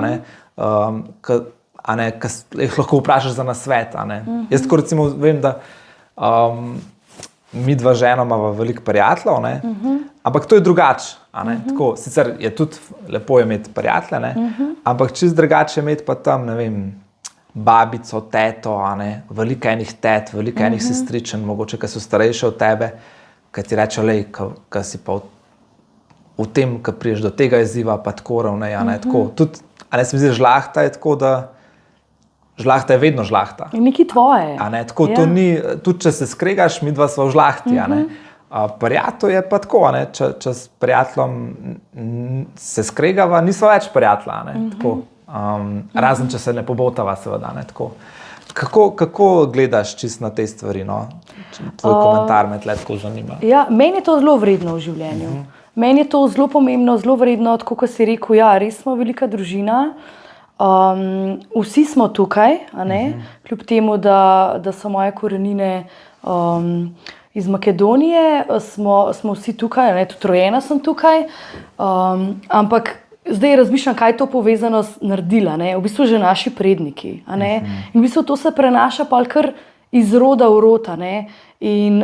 ne, ki jih lahko vprašaš za nasvet. A ne. Jaz tako recimo vem, da mi dva žena imava veliko prijateljev, ne, ampak to je drugače. Tako, sicer je tudi lepo imeti prijatelje, ne, ampak čist drugače imeti pa tam, ne vem, babico, teto, a ne, veliko enih tet, veliko enih sestričen, mogoče, ki so starejše od tebe, ki ti rečejo, lej, ki si pa v tem, ki priješ do tega izziva, pa tako ravnej, a ne, tako. Tudi, a ne, se mi zdi, žlahta je tako, da žlahta je vedno žlahta. Je nekaj tvoje. A ne, tako, to ni, tudi če se skregaš, midva sva v žlahti, a ne. Prijatelj je pa tako, a ne, če s prijateljem se skregava, nisva več prijatelja, a ne, tako. Razen, če se ne pobotava, seveda, ne, tako. Kako gledaš čist na te stvari, no? Tvoj komentar me tle tako zanima. Ja, meni je to zelo vredno v življenju. Meni je to zelo pomembno, zelo vredno, tako kot si rekel, ja, res smo velika družina. Vsi smo tukaj, a ne? Kljub temu, da so moje korenine iz Makedonije, smo vsi tukaj, a ne? Tudi rojena sem tukaj, ampak zdaj razmišljam, kaj je to povezano naredila, ne? V bistvu že naši predniki, a ne? In v bistvu to se prenaša pa kar iz roda v rod, a ne? In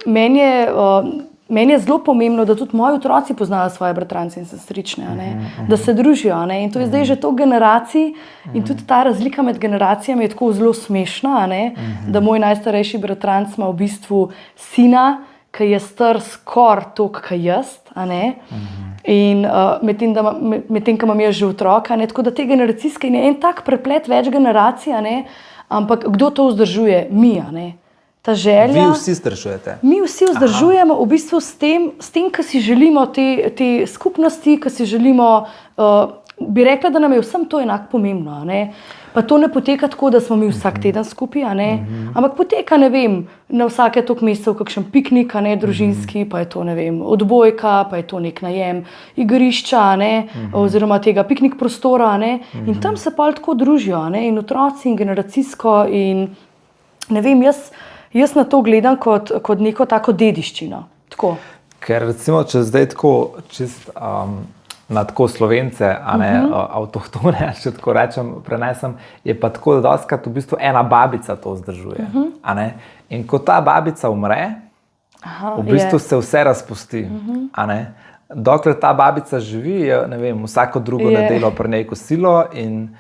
meni je zelo pomembno, da tudi moji otroci poznajo svoje bratrance in sestrične, a ne? Da se družijo, a ne? In to je zdaj že to generacij in tudi ta razlika med generacijami je tako zelo smešna, a ne? Da moj najstarejši bratranc ima v bistvu sina, ki je star skoraj toliko, kot jaz, a ne? In medtem, ko imam jaz že otroka, ne? Tako da te generacijske in je en tak preplet več generacij, a ne? Ampak kdo to vzdržuje? Mi, a ne? ta želja. Vi vsi vzdržujete? Mi vsi vzdržujemo v bistvu s tem, ki si želimo te skupnosti, ki si želimo, bi rekla, da nam je vsem to enako pomembno. Ne? Pa to ne poteka tako, da smo mi vsak teden skupaj, ampak poteka, ne vem, na vsake toliko mesecev kakšen piknik, družinski, pa je to, ne vem, odbojka, pa je to nek najem igrišča, oziroma tega piknik prostora, in tam se pa tako družijo, in otroci, in generacijsko, in ne vem, jaz na to gledam kot neko tako dediščino. Tako. Ker recimo, če zdaj tako čist na tako Slovence, avtohtone, če tako rečem, prenesem, je pa tako, da dostikrat v bistvu ena babica to vzdržuje. In ko ta babica umre, v bistvu se vse razpusti. Dokler ta babica živi, je, ne vem, vsako drugo nedeljo pri njej kosilo in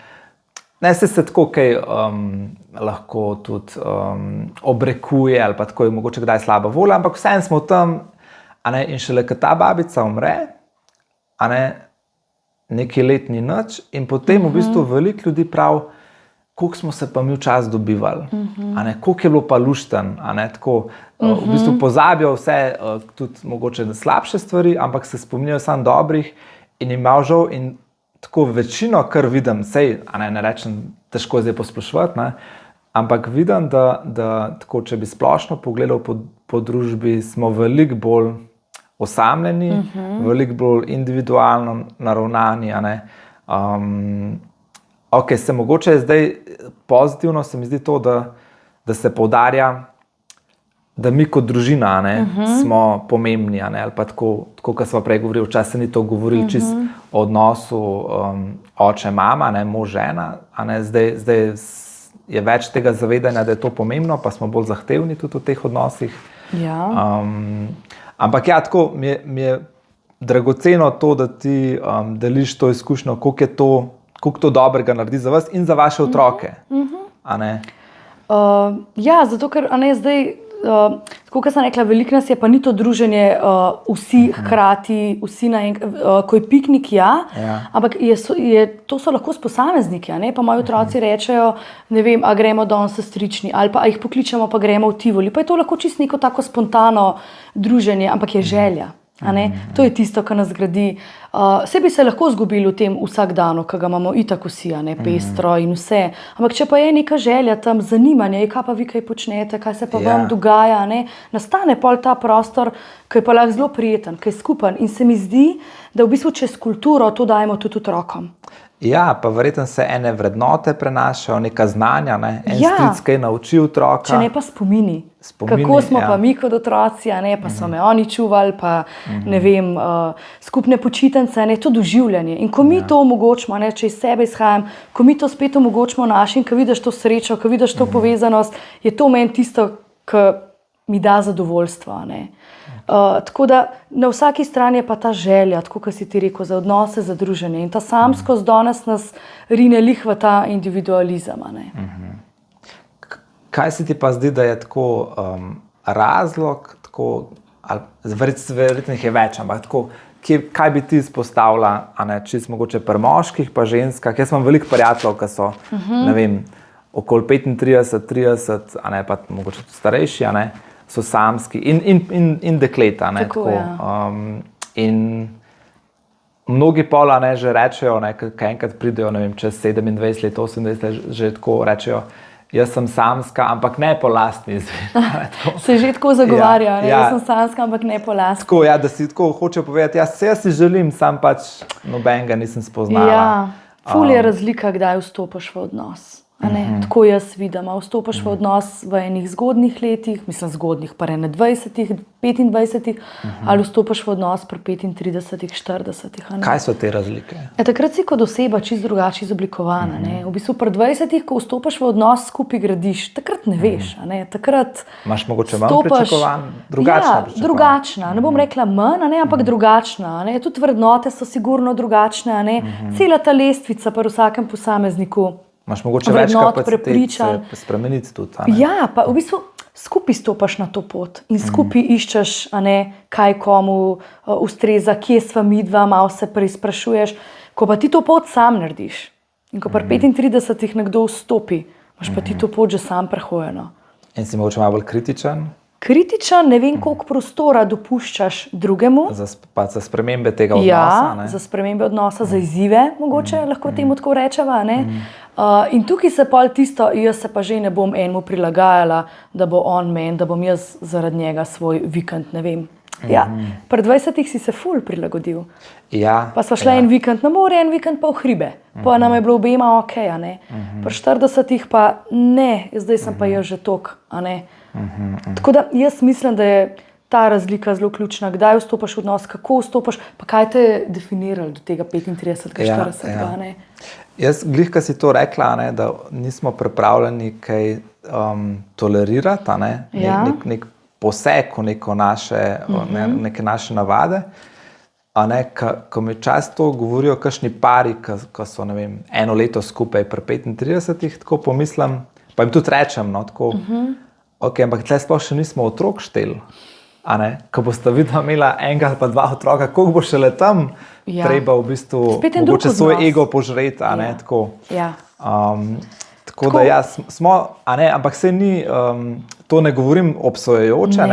ne se tako kaj lahko tudi obrekuje ali pa tako je mogoče kdaj slaba volja, ampak vseeno smo tam, in šele, ko ta babica umre, nekaj let ni nič in potem v bistvu veliko ljudi pravi, koliko smo se pa mi včasih dobivali, koliko je bilo pa lušten, v bistvu pozabijo vse, tudi mogoče slabše stvari, ampak se spominjajo samo dobrih in imajo žal in tako večino, kar vidim, sej, ne rečem, težko je zdaj posploševati, ampak vidim, da tako, če bi splošno pogledal po družbi, smo veliko bolj osamljeni, veliko bolj individualno naravnani. Se mogoče zdaj pozitivno se mi zdi to, da se poudarja, da mi kot družina smo pomembni, ali pa tako kot smo prej govorili, včasih ni to govorili čisto o odnosu oče, mama, mož, žena, zdaj je več tega zavedanja, da je to pomembno, pa smo bolj zahtevni tudi v teh odnosih. Ja. Ampak ja, tako mi je dragoceno to, da ti deliš to izkušnjo, koliko to dobrega naredi za vas in za vaše otroke. Ja, zato ker zdaj, tako kot sem rekla, veliko nas je, pa ni to druženje vsi hkrati, vsi ko je piknik, ampak to so lahko s posamezniki, pa moji otroci rečejo, ne vem, a gremo danes sestrični, ali pa jih pokličemo, pa gremo v Tivoli, pa je to lahko čisto neko tako spontano druženje, ampak je želja. To je tisto, kar nas gradi. Vse bi se lahko zgubili v tem vsakdanu, ki ga imamo itak vsi, pestro in vse. Ampak če pa je neka želja tam, zanimanje, kaj pa vi kaj počnete, kaj se pa vam dogaja, nastane pol ta prostor, ki je pa lahko zelo prijeten, ki je skupen. In se mi zdi, da v bistvu čez kulturo to dajemo tudi otrokom. Ja, pa verjetno se ene vrednote prenašajo, neka znanja, stric kaj nauči otroka. Če ne pa spomini. Kako smo pa mi kot otroci, pa so me oni čuvali, pa ne vem, skupne počitnice, to doživljanje. In ko mi to omogočimo, če iz sebe izhajam, ko mi to spet omogočimo našim, ko vidiš to srečo, ko vidiš to povezanost, je to meni tisto, ki mi da zadovoljstvo. Tako da na vsaki strani je pa ta želja, tako kot si ti rekel, za odnose, za druženje. In ta samskost danes nas rine lih v ta individualizem. Kaj se ti pa zdi, da je tako razlog, verjetno jih je več, ampak tako, kaj bi ti izpostavila, čisto mogoče pri moških, pa ženskah? Jaz imam veliko prijateljev, ki so, ne vem, okoli 35, 30, pa mogoče tudi starejši, so samski in dekleta. In mnogi pola že rečejo, kaj enkrat pridejo, ne vem, čez 27 let, 28 let, že tako rečejo, jaz sem samska, ampak ne po lastni izbiri. Se že tako zagovarja, jaz sem samska, ampak ne po lastni. Tako, da si tako hoče povedati, jaz si želim, sam pač nobenega nisem spoznala. Ful je razlika, kdaj vstopiš v odnos. Tako jaz vidim, vstopiš v odnos v enih zgodnih letih, mislim zgodnih, pa ne 20, 25, ali vstopiš v odnos pri 35, 40. Kaj so te razlike? Takrat si kot oseba čisto drugače izoblikovana. V bistvu pri 20, ko vstopiš v odnos, skupaj gradiš, takrat ne veš. Takrat imaš mogoče manj pričakovanj, drugačna pričakovanja. Drugačna, ne bom rekla manj, ampak drugačna. Tudi vrednote so sigurno drugačne. Cela ta lestvica pri vsakem posamezniku. Imaš mogoče več kapacitet spremeniti tudi. Ja, pa v bistvu skupaj stopaš na to pot in skupaj iščeš, kaj komu ustreza, kje sva midva, malo se preizprašuješ. Ko pa ti to pot sam narediš in ko pri 35 nekdo vstopi, imaš pa ti to pot že sam prehojeno. In si mogoče malo bolj kritičen Kritičen, ne vem, koliko prostora dopuščaš drugemu. za spremembe tega odnosa. Ja, za spremembe odnosa, za izzive, mogoče lahko temu tako rečeva. In tukaj se pol tisto, jaz se pa že ne bom enemu prilagajala, da bo on meni, da bom jaz zaradi njega svoj vikend, ne vem. Ja, pred 20 si se ful prilagodil. Ja, Pa sva šla en vikend na morje, en vikend pa v hribe. Pa nam je bilo obema ok, Pri 40 pa ne, zdaj sem pa jaz že tok, Tako da jaz mislim, da je ta razlika zelo ključna. Kdaj vstopaš v odnos, kako vstopaš, pa kaj te je definiralo do tega 35-40. Jaz, glih, ko si to rekla, da nismo pripravljeni kaj tolerirati, nek poseg v neke naše navade. Ko mi čas to govorijo kakšni pari, ko so eno leto skupaj pri 35, tako pomislim, pa jim tudi rečem, tako, okay, ampak tle sploh še nismo otrok šteli. Ko boste videla imela enega ali pa dva otroka, koliko bo šele tam treba v bistvu mogoče svoj ego požreti. Tako da ja, smo, ampak se ni, to ne govorim obsojajoče,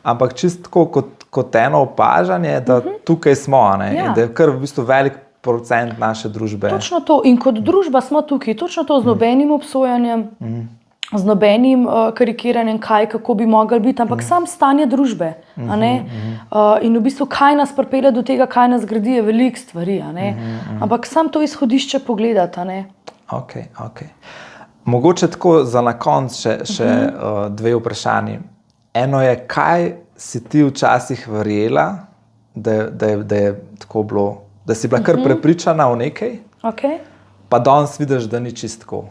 ampak čisto kot eno opažanje, da tukaj smo, in da je kar v bistvu velik procent naše družbe. Točno to, in kot družba smo tukaj, točno to z nobenim obsojanjem, z nobenim karikiranjem, kako bi mogli biti, ampak sam stanje družbe. In v bistvu, kaj nas pripelje do tega, kaj nas gradi, je veliko stvari. Ampak sam to izhodišče pogledati. Ok. Mogoče tako za na konec še dve vprašanji. Eno je, kaj si ti včasih verjela, da je tako bilo, da si bila kar prepričana v nekaj, pa danes vidiš, da ni čistko.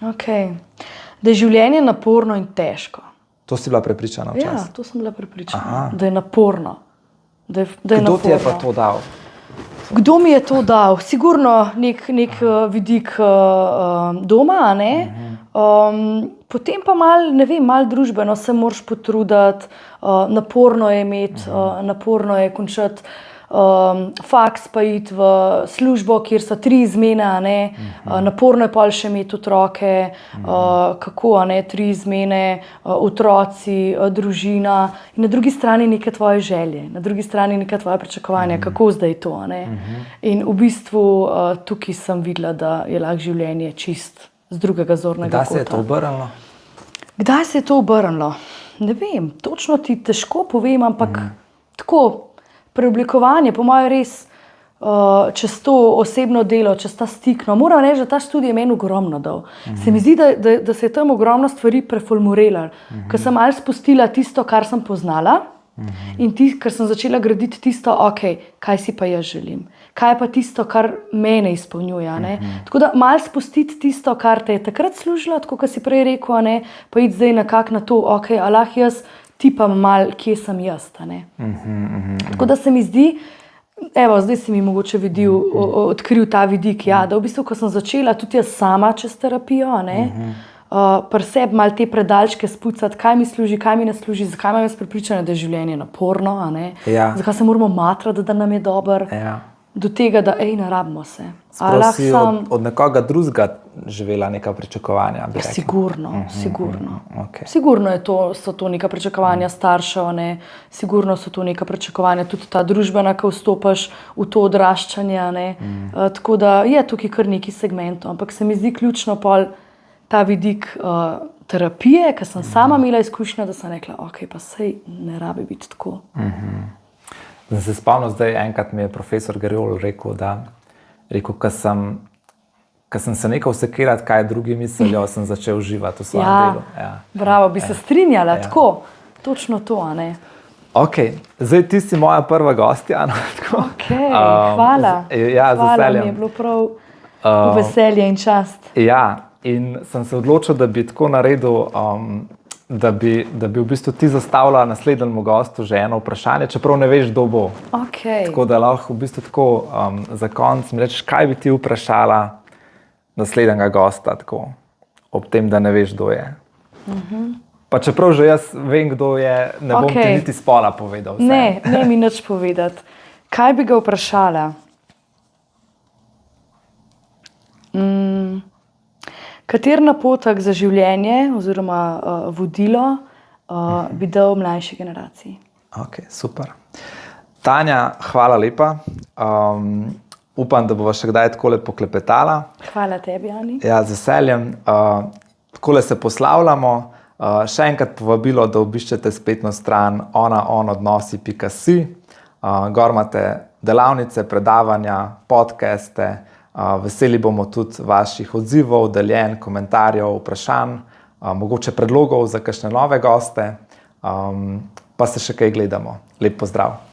Da je življenje naporno in težko. To si bila prepričana včasih? Ja, to sem bila prepričana, da je naporno. Kdo ti je pa to dal? Kdo mi je to dal? Sigurno nek vidik doma, potem pa malo družbeno se moraš potruditi, naporno je imeti, naporno je končati faks, pa iti v službo, kjer so 3 izmene, naporno je pol še imeti otroke, kako, 3 izmene, otroci, družina in na drugi strani neke tvoje želje, na drugi strani neke tvoje pričakovanja, kako zdaj to. In v bistvu tukaj sem videla, da je lahko življenje čist z drugega zornega kota. Kdaj se je to obrnilo? Kdaj se je to obrnilo? Ne vem, točno ti težko povem, ampak tako, preoblikovanje, po mojem res čez to osebno delo, čez ta stik. Moram reči, da ta študij je meni ogromno dal. Se mi zdi, da se je tam ogromno stvari preformuliralo. Ker sem malo spustila tisto, kar sem poznala in ker sem začela graditi tisto, kaj si pa jaz želim. Kaj je pa tisto, kar mene izpolnjuje. Tako da malo spustiti tisto, kar te je takrat služilo, tako kot si prej rekel, pa iti zdaj nekako na to, jaz tipam malo, kje sem jaz. Tako da se mi zdi, zdaj si mi mogoče odkril ta vidik, da v bistvu, ko sem začela tudi jaz sama čez terapijo, pri sebi malo te predalčke spucati, kaj mi služi, kaj mi ne služi, zakaj imam jaz prepričanje, da je življenje naporno, zakaj se moramo matrati, da nam je dobro, do tega, da ne rabimo se. Si od nekoga drugega živela neka pričakovanja? Sigurno. Sigurno so to neka pričakovanja staršev, sigurno so to neka pričakovanja, tudi ta družbena, ko vstopaš v to odraščanje. Tako da je tukaj kar neki segmentov, ampak se mi zdi ključno pol ta vidik terapije, ker sem sama imela izkušnjo, da sem rekla, pa sej ne rabi biti tako. Sem se spomnil, zdaj enkrat mi je profesor Gerjol rekel, ko sem se nekaj vsekirati, kaj drugi mislijo, sem začel uživati v svojem delu. Bravo, bi se strinjala, tako, točno to, Zdaj ti si moja prva gostja. Hvala. Hvala, mi je bilo prav veselje in čast. In sem se odločil, da bi tako naredil, da bi v bistvu ti zastavila naslednjemu gostu že eno vprašanje, čeprav ne veš, kdo bo. Tako da lahko v bistvu tako za konec mi rečeš, kaj bi ti vprašala naslednjega gosta, tako, ob tem, da ne veš, kdo je. Pa čeprav že jaz vem, kdo je, ne bom ti niti spola povedal. Ne mi nič povedati. Kaj bi ga vprašala? Kater napotek za življenje oziroma vodilo bi dal mlajši generaciji? Ok, super. Tanja, hvala lepa. Upam, da bova še kdaj takole poklepetala. Hvala tebi, Ani. Ja, z veseljem. Takole se poslavljamo. Še enkrat povabilo, da obiščete spletno stran onaonodnosi.si. Gor imate delavnice, predavanja, podcaste. Veseli bomo tudi vaših odzivov, deljenj, komentarjev, vprašanj, mogoče predlogov za kakšne nove goste. Pa se še kaj gledamo. Lep pozdrav.